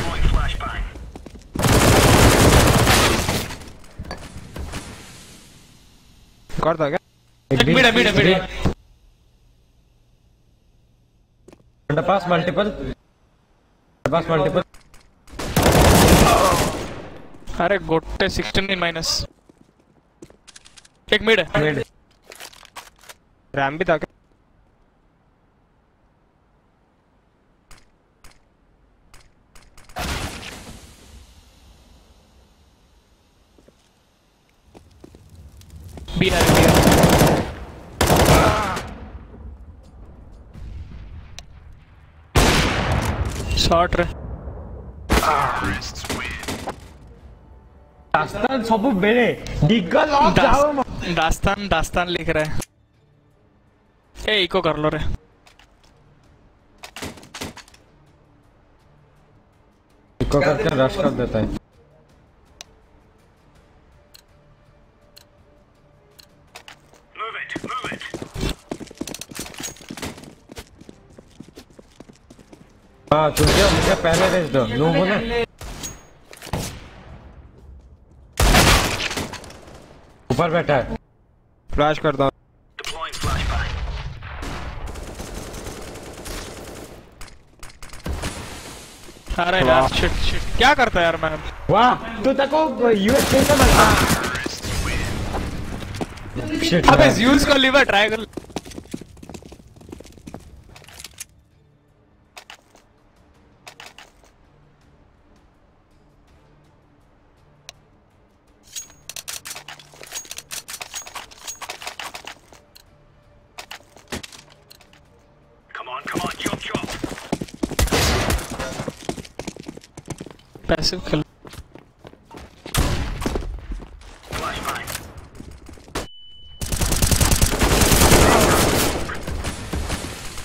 करता क्या?
मिड
पास मल्टीपल
अरे गोटे 16 माइनस एक मिड है।
रैम भी था क्या?
बी है शॉट रे
दास्तान सब बेरे निकल ऑफ जाओ।
दास्तान लिख रहा है। ए इको कर लो रे।
इको करके रश कर देता है। हाँ तुम क्या मुझे पहले रेस दो नो बोलो। ऊपर बैठा है।
फ्लैश करता हूँ।
अरे यार शिट क्या करता है यार मैं।
वाह तू तको यूएस कैसे मरता?
अबे यूज कर लीवर ट्राई कर। पैसिव खेल।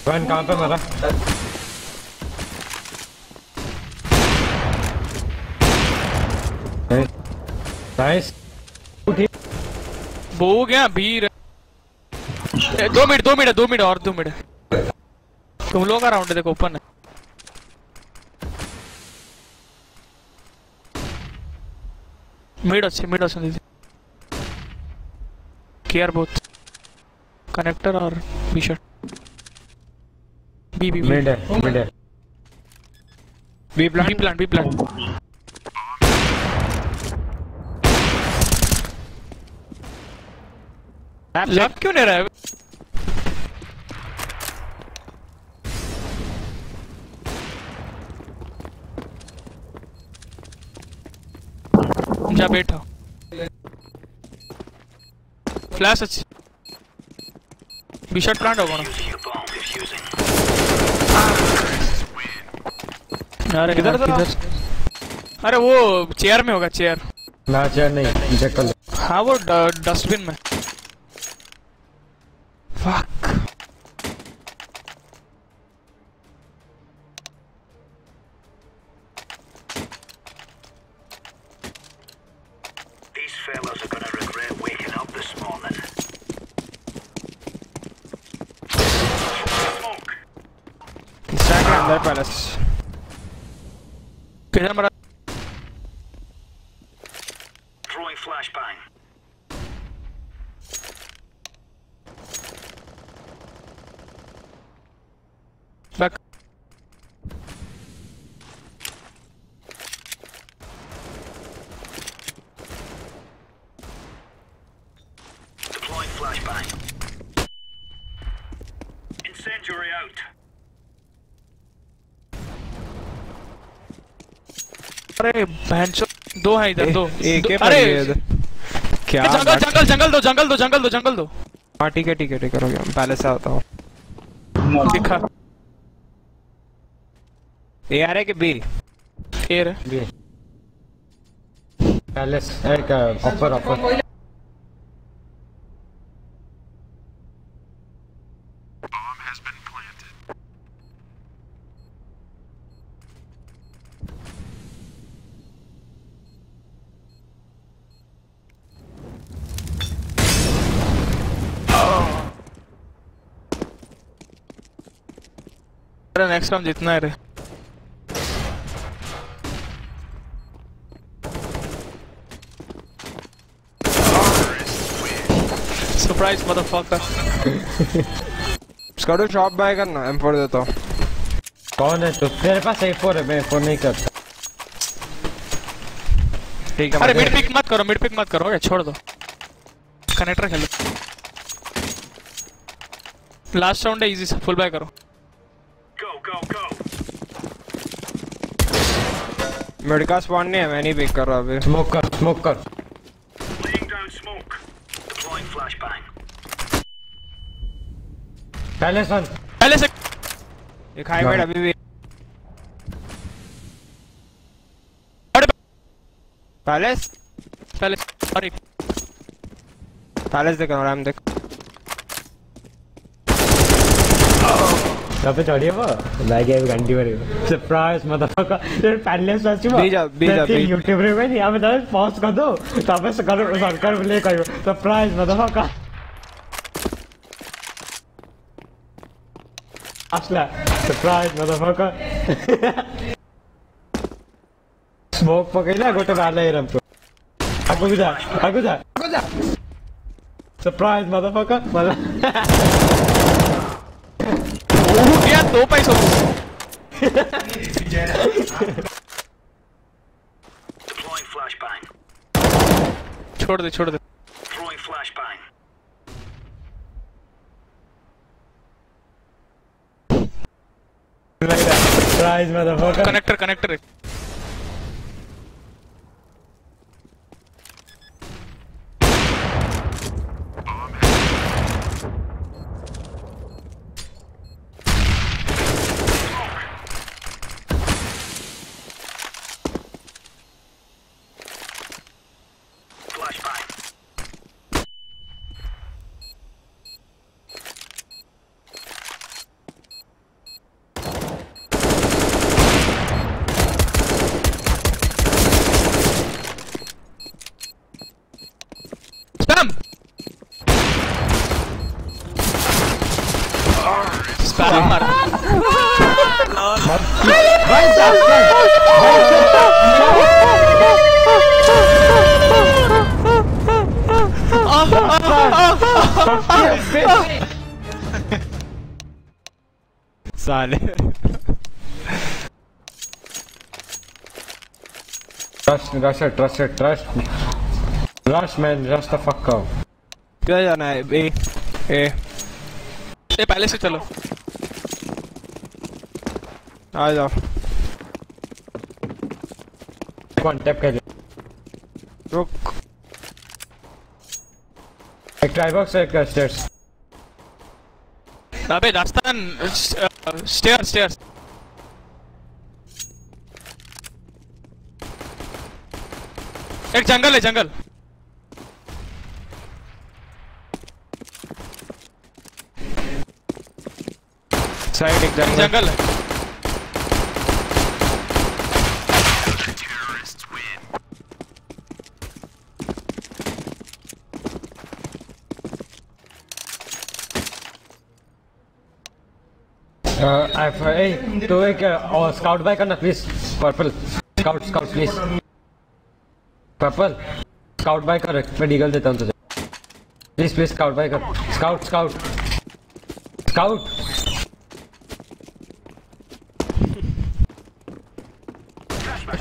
वन कहाँ पे मरा? नाइस।
वो गया भीड़। 2 मिनट और 2 मिनट। तुम लोग का राउंड देखो ओपन है। मिड अच्छे दीदी। केयर बोथ कनेक्टर और बी शॉट। बी
मिड है।
B plant. लग क्यों नहीं रहा है? जा बैठा। फ्लैश अच्छी। बी शॉट प्लांट होगा ना। अरे किधर? अरे वो चेयर में होगा। चेयर
ना चेयर नहीं चेक कर लो।
हाँ वो डस्टबिन में। Fuck.
These fellas are gonna regret waking up this morning. Smoke.
Stack के अंदर पैलेस।
किधर मरा?
Throwing flashbang.
Back.
Deploying flashbang. Incendiary out.
अरे बहनचोद 2 है इधर 2।
एक
अरे
क्या
जंगल जंगल जंगल दो जंगल दो जंगल दो जंगल दो।
हाँ ठीक है हो गया। पहले से आता हूँ।
दिखा
ए आ रहा है कि बी?
ए रे
बी पहले एक ऑफर
नेक्स्ट राउंड जीतना है रे। Surprise motherfucker.
स्कॉडो शॉप बाय करना M4 देता हूँ।
कौन है तो? तेरे पास A4 है, मैं A4 नहीं करता।
ठीक है।
अरे मिड पिक मत करो ओके छोड़ दो। कनेक्टर खेलो। लास्ट राउंड है इजी से फुल बाय करो।
मेडिका स्पॉन नहीं है, मैं नहीं पिक कर रहा अभी।
स्मोक कर पहले
से
एक हाई बेड अभी भी। पैलेस
और एक
पैलेस देख रहा देख।
पे चढ़िए वो लाइक एक घंटी भरी सरप्राइज मदरफकर। तेरे पैलेस सच में यूट्यूब रे में यहां पे तो पॉज कर दो तब से कर सरकार ले कहियो सरप्राइज मदरफकर। असला सरप्राइज मदरफकर। स्मोक पकड़ना गोटे वाला है रम को। आगो जा सरप्राइज मदरफकर।
क्या 2 पैसों छोड़ दे
सरप्राइज मदरफकर।
कनेक्टर
साले
Rush man, rush the fuck out.
क्या जाना है? ए
पहले से चलो।
आ जाओ।
कौन टैप कर?
रुक।
एक ट्राइबॉक्स एक स्टेयर्स।
अबे दास्तान स्टेयर्स। एक जंगल है।
साइड एक
जंगल है।
तो एक स्काउट बाय करना please. Purple scout please. Purple scout buy कर। मैं डीगल देता हूँ तुझे। प्लीज स्काउट बाय कर। स्काउट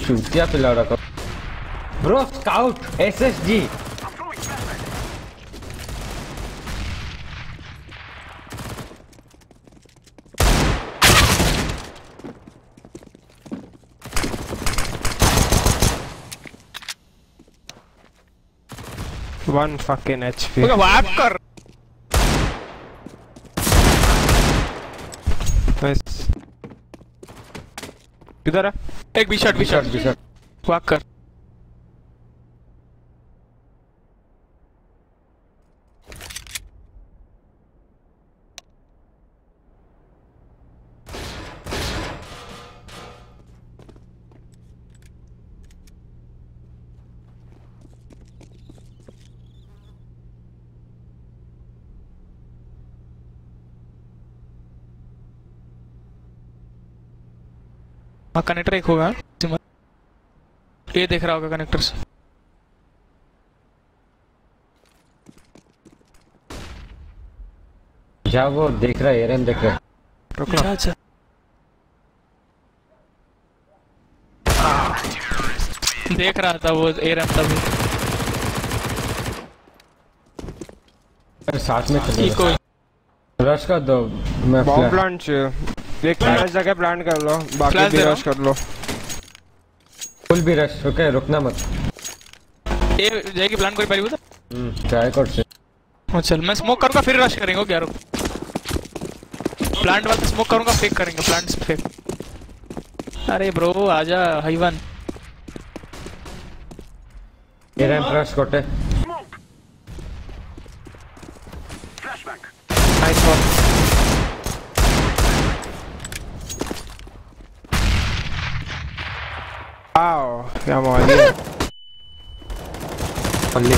शूटिया पिला रखो bro. Scout SSG।
1 fucking HP.
Okay वैप कर
नाइस किधर है
एक बी शॉट वैप कर हाँ कनेक्टर एक होगा ये देख रहा होगा कनेक्टर से
जा वो देख रहा है एरन देख रहा है
अच्छा देख रहा था वो एरन तभी
साथ में चलो रश कर दो मैं
बॉम्ब प्लांट एक फ्लैश जगह प्लांट कर लो बाकी भी रश कर लो
फुल भी रश ओके रुकना मत
ये जाएगी प्लांट कोई पहले
ट्राई कर से
चल मैं स्मोक करूंगा फिर रश करेंगे क्या रुक प्लांट वाला स्मोक करूंगा फेक करेंगे प्लांट से फेक अरे ब्रो आजा हाईवन
ये रश कोटे
नाइस वन
वाओ क्या मार दिया
पल्ली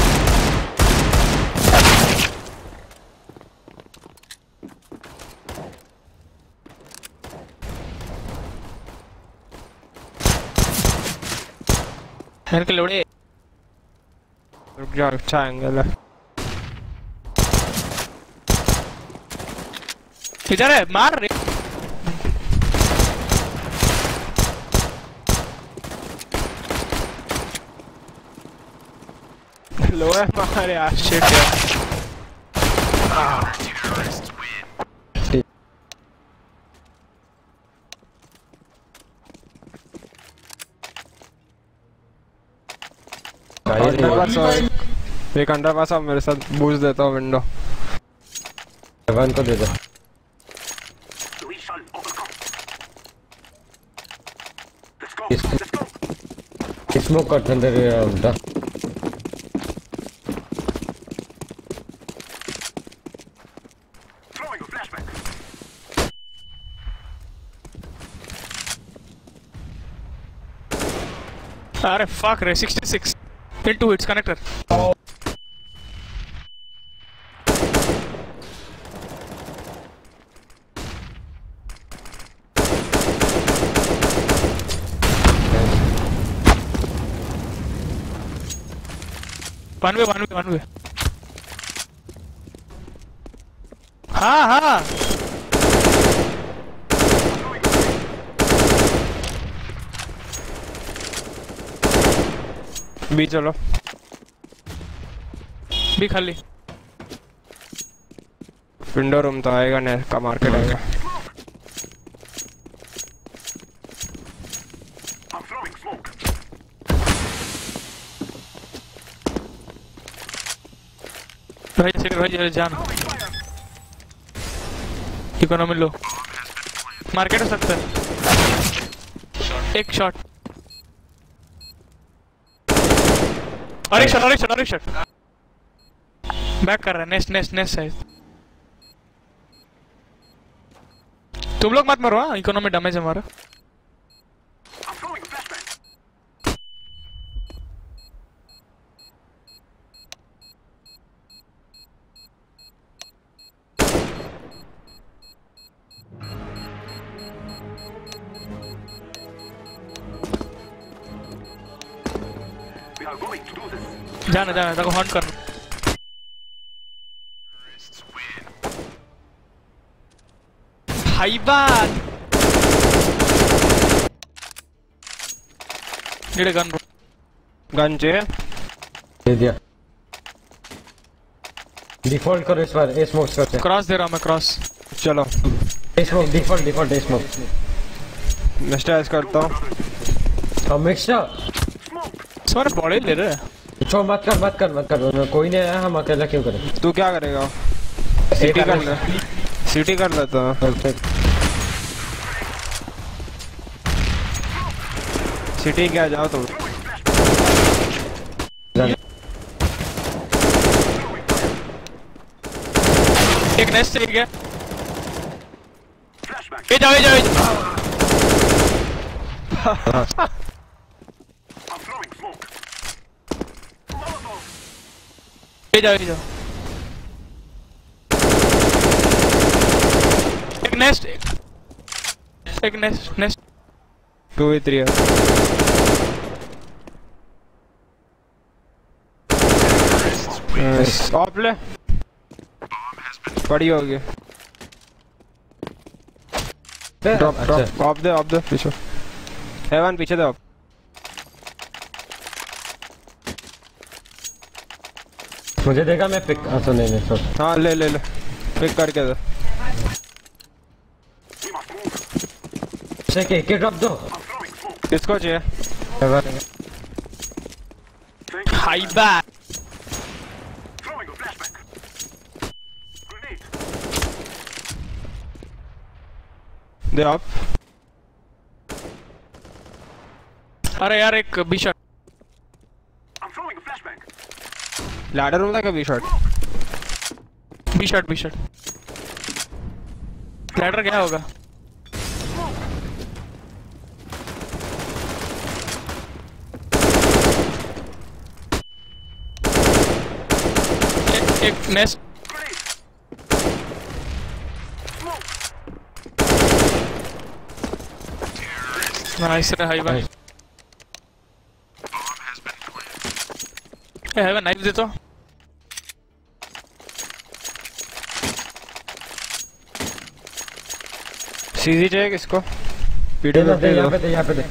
मेरे के लोड़े
रुक जा अच्छा एंगल है
इधर है मार रे लो है मारे यार शिट
एक अंडर पास आप मेरे साथ बूस्ट देता हूँ विंडो
वन को दे दो स्मोक करते अंदर
अरे fuck रे 66 into its connector one way हाँ
बी चलो
बी खाली
विंडो रूम तो आएगा नहीं का मार्केट आएगा
भाई जान इकोनॉमी लो मार्केट हो सकता है एक शॉट और एक शॉट बैक कर रहा है नेस्ट साइड तुम लोग मत मरो हाँ इकोनॉमी डैमेज हमारा जाना देखो हॉन्ट करना हाईबान ये गन चाहिए
दे दिया डिफॉल्ट करो इस बार ए स्मोक करते
क्रॉस दे रहा हूं मैं क्रॉस
चलो
ए स्मोक डिफॉल्ट ए स्मोक
मैं स्टाइल्स करता हूं
अब मिक्सर
सारे बॉडी ले रहे हैं
छोड़ मत कर कोई नहीं आया, हम अकेला क्यों करें?
तू क्या करेगा? सिटी कर ले, सिटी कर लेता हूँ। सिटी क्या जाओ तुम।
एक नेस्ट से गया। ये जाओ ये जाओ एक नेस्ट
2v3 है। ऑफ ले, पड़ी होगी। ड्रॉप ऑफ दे पीछे। हेवन पीछे दे ऑफ।
मुझे देखा मैं पिक तो नहीं सर।
हाँ ले पिक करके दे।
के ड्रॉप दो।
किसको चाहिए?
High back
they of.
अरे यार एक बी शॉट।
लैडर रूम था क्या? बी शॉट
लैडर क्या होगा? एक नेस्ट। नाइस रे high one. High one knife दे तो।
सीजी चाहिए किसको?
पीडे पे यहाँ पे दे।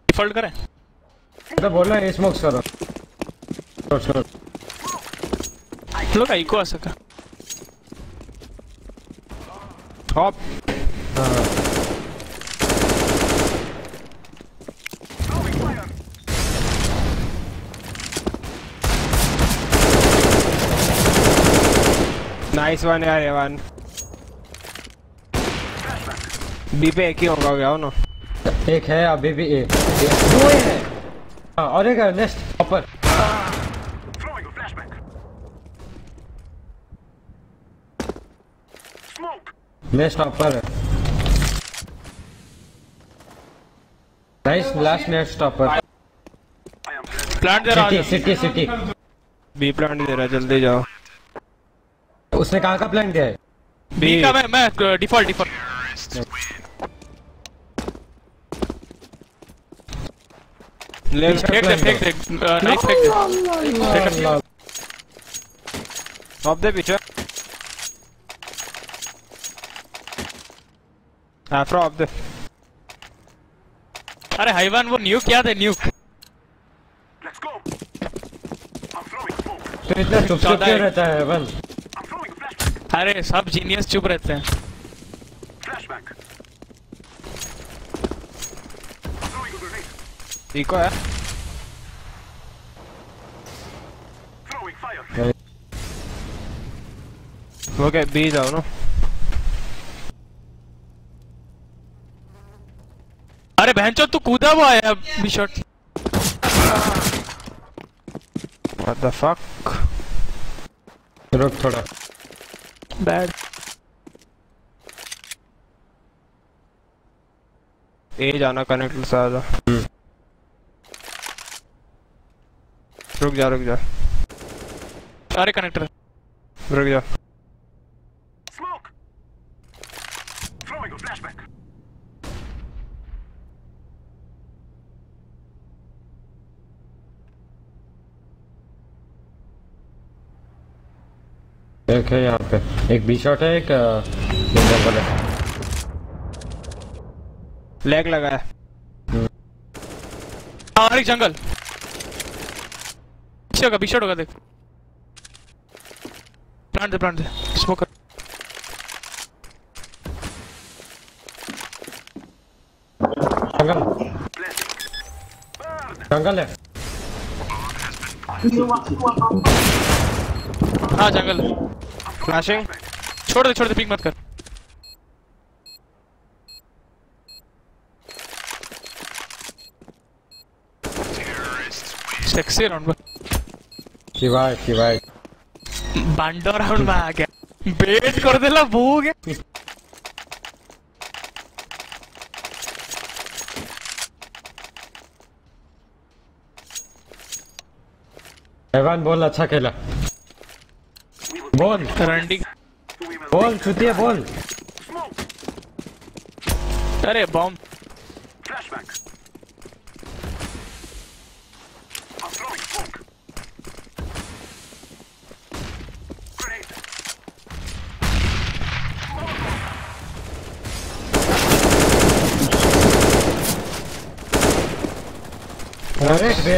डिफॉल्ट करें
तो बोला ये स्मोक्स करो।
लोग आइको आ सका।
हॉप नाइस वन यार। ये वन बी पे एक ही होगा क्या ना?
एक है अभी भी एक दो है। हाँ और एक नेक्स्ट ऊपर। नेक्स्ट ऊपर है। नाइस लास्ट नेक्स्ट ऊपर।
प्लांट दे रहा है।
सिटी
बी प्लांट दे रहा है, जल्दी जाओ।
उसने कहाँ का प्लान दिया है?
बी का मैं डिफॉल्ट
लेफ्ट
फेंक दे नाइस फेंक दे।
ऑफ दे पीछे। आफ्रो ऑफ दे।
अरे हाईवन वो न्यूक क्या थे न्यूक।
तो इतना चुप क्यों रहता है वन?
अरे सब जीनियस चुप रहते हैं।
इको है। ओके बी जाओ ना।
अरे बहनचोद तू कूदा हुआ है अब B shot.
What the fuck?
रुक थोड़ा।
बैड
ए जाना कनेक्ट से आजा। रुक जा।
अरे कनेक्टर
रुक जा।
एक है यहाँ पे, एक बी शॉट है, एक जंगल है।
लैग लगा है।
और एक जंगल पीछे होगा, बी शॉट होगा देख। प्लांट दे स्मोक कर।
जंगल जंगल है।
हाँ जंगल।
फ्लैशिंग।
छोड़ दे पिक मत कर। सेक्सी राउंड में।
शिवाय
बांडो राउंड में आ गया। बेट कर देला वो हो गया।
एवान बोल अच्छा खेला। बोल
रंडी।
बोल छुट्टी है बोल।
अरे बॉम्ब।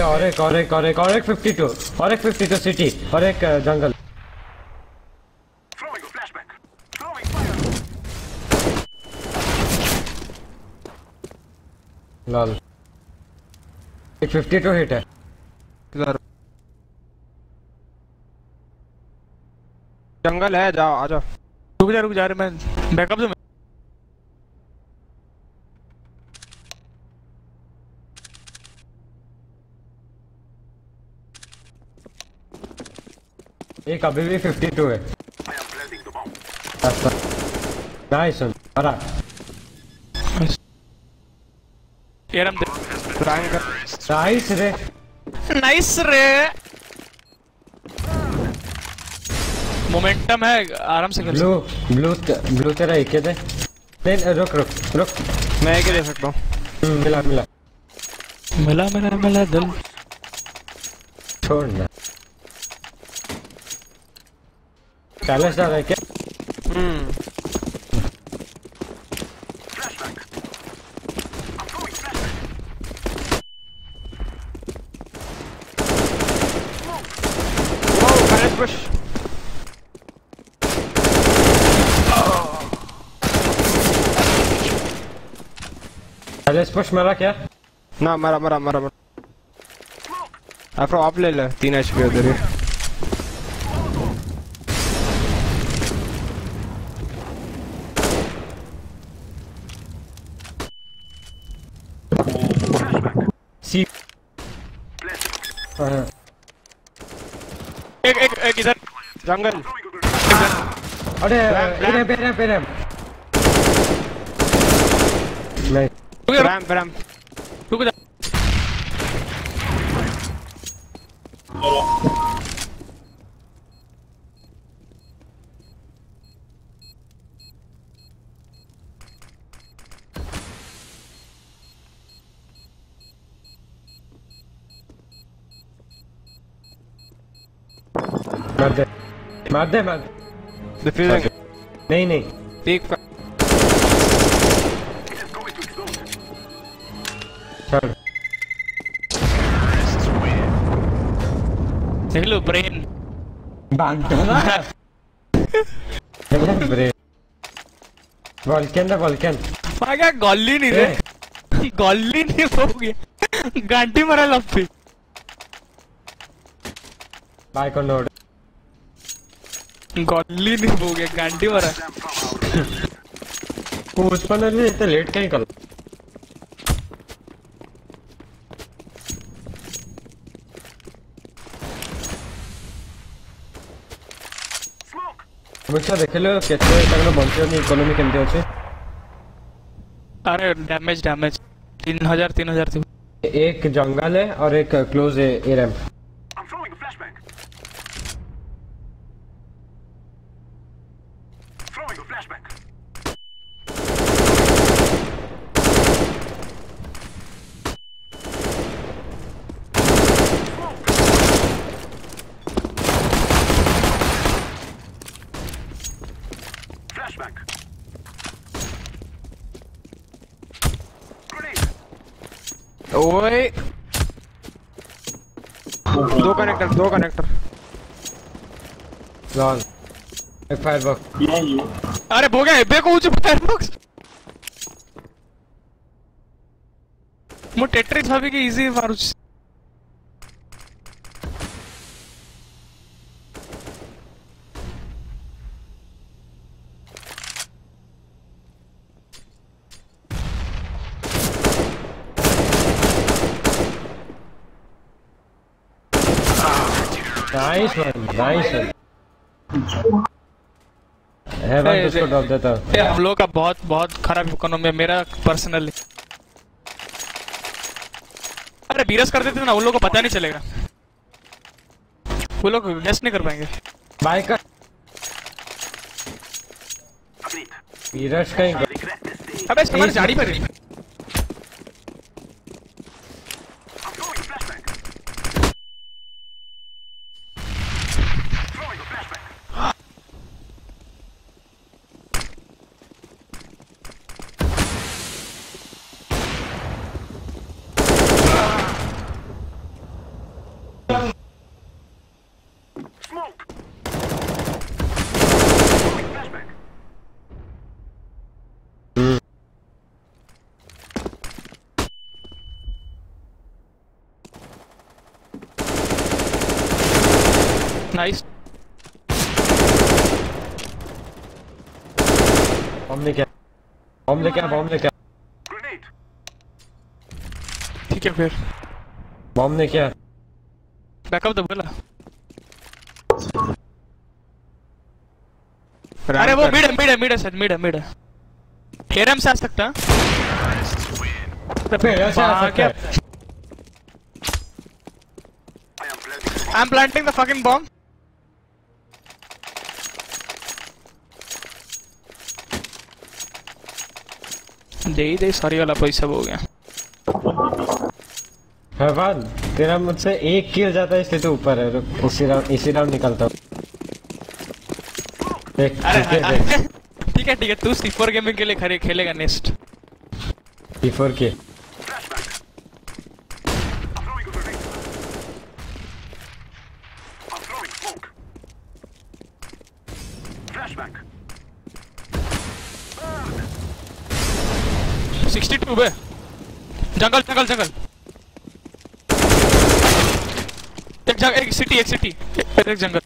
और एक 52 और एक 52 सिटी और एक जंगल। लाल एक 52 हिट है।
जंगल है, जाओ आ जाओ।
रुक जा रहे मैं बैकअप दो।
एक अभी भी 52 है। नाइस अरे
नाइस रे मोमेंटम है आराम से कर।
ब्लू तेरा एक दे। रुक
मैं एक दे सकता हूँ।
मिला
दिल
छोड़ ना। चैलेंज डाल है क्या?
पुश।
चैलेंज पुश मारा क्या?
ना मरा। आफ्रो आप ले ले 3 HP उधर ही।
सी
एक इधर
जंगल।
अरे पेरम नहीं
रैम
रुक जा।
मार दे
डिफ्यूजिंग।
नहीं
पीक
चल
देख लो ब्रेन
बांटो ना। ब्रेन वॉल्कन
आ गया। गॉली नहीं रे गॉली नहीं हो गया। गांटी मारा लफ्फी
बाय को नोड
गॉली नहीं हो गया। गांटी मारा
उस पर इतना लेट कहीं कर। मुझे देखिलो केते तांगलो बंचियोनी इकोनॉमी केमते अछि।
अरे डैमेज 3000 थी।
एक जंगल है और एक क्लोज है एरम।
ओए दो कनेक्टर
लॉल एक फायरबॉक्स।
अरे हो गया बे को ऊंचे फायरबॉक्स मो टेट्रिस भाभी के इजी मारुच
Nice one. Heaven उसको ड्रॉप देता हूँ।
हम लोग का बहुत खराब इकोनॉमी है मेरा पर्सनली। अरे बीरस कर देते ना उन लोगों को पता नहीं चलेगा, वो लोग गेस नहीं कर पाएंगे।
बाय का बीरस का
अबे तुम्हारी झाड़ी पर नहीं। Nice.
बॉम्ब लेके
ठीक है फिर
बॉम्ब लेके आ।
बैकअप तो बोला। अरे वो मिड है। हेरम से आ सकता है। I'm planting the fucking bomb. They sorry वाला पैसा हो गया।
हेवन तेरा मुझसे एक किल जाता है इसलिए तो ऊपर है। रुक इसी राउंड निकलता हूँ।
ठीक है तू C4 गेमिंग के लिए खेलेगा नेक्स्ट।
C4 के
बे जंगल एक सिटी एक जंगल।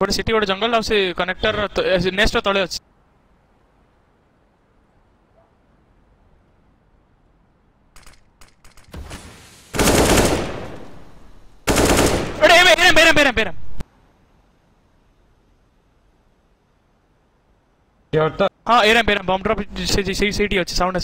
गोटे सिटी गोटे जंगल आ से कनेक्टर नेक्स्ट तले अछि। बेरम हाँ एरम बॉम्ब ड्रॉप से सिटी अच्छी साउंड है।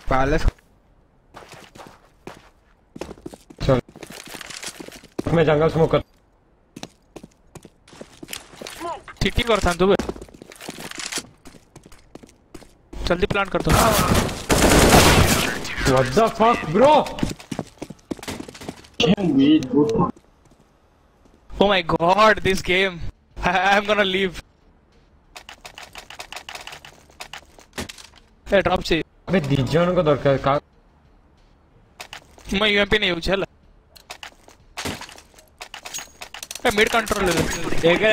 पैलेस
चल मैं जंगल स्मोक कर
ठीक करता हूँ तू जल्दी प्लान कर दो।
What the fuck bro?
Oh my god this game I'm gonna leave. Hey drop से
अबे दीजन को दरकार का
मैं यूएमपी नहीं यूज है। मिड कंट्रोल ले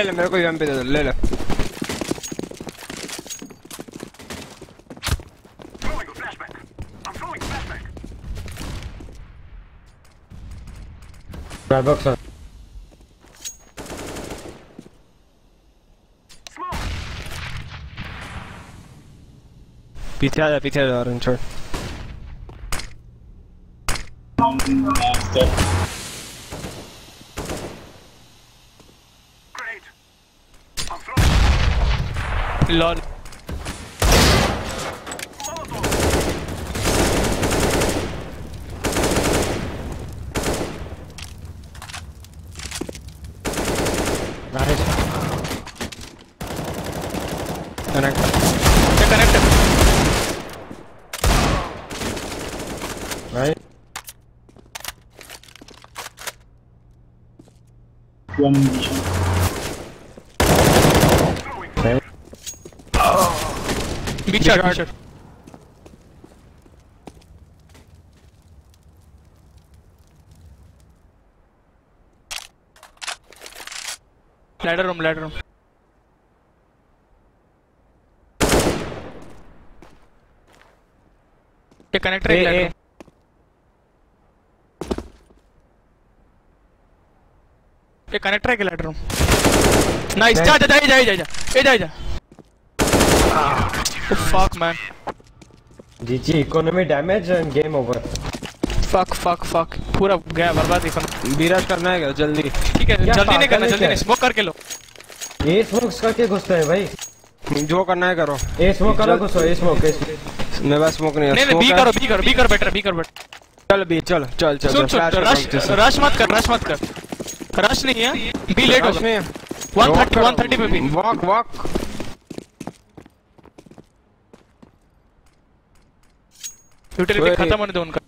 ले मेरे को यूएमपी दे दो ले ले।
Skybox है।
पीछे आ जा ऑरेंज छोड़।
Lol Big shot. Ladder room. ये कनेक्टर एक ladder room. कनेक्टर है कि लैडर रूम? नाइस, जा जा जा जा जा जा जा जा। फक मैन,
जीजी economy damage end game over.
Fuck fuck fuck, पूरा गया बर्बाद इकोनॉमी।
बीराज करना है क्या जल्दी?
ठीक है, जल्दी नहीं करना, जल्दी नहीं, स्मोक करके लो।
ए स्मोक्स करके घुसते हैं भाई,
जो करना है करो।
ए स्मोक करो, घुसो ए स्मोक।
मेरे पास स्मोक नहीं है।
नहीं बी करो, बी करो, बी कर बेटर, बी कर बेटर।
चल बी, चल चल चल।
सुन सुन, रश मत कर, रश मत कर, रश नहीं है, बी लेट होगा। 130 पे बी।
Walk walk.
यूटिलिटी खत्म होने दो उनका।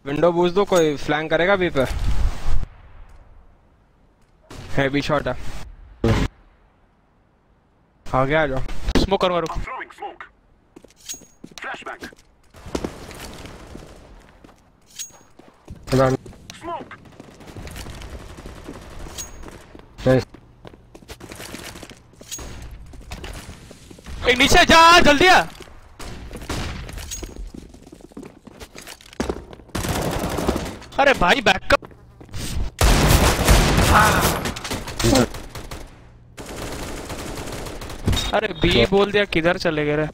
विंडो बूस्ट दो, कोई फ्लैंक करेगा बी पे। हैवी शॉट है, आगे आ जाओ।
स्मोक करो मारो। एक नीचे जा, जल्दी आ। अरे भाई बैकअप। अरे बी बोल दिया, किधर चले गए रे?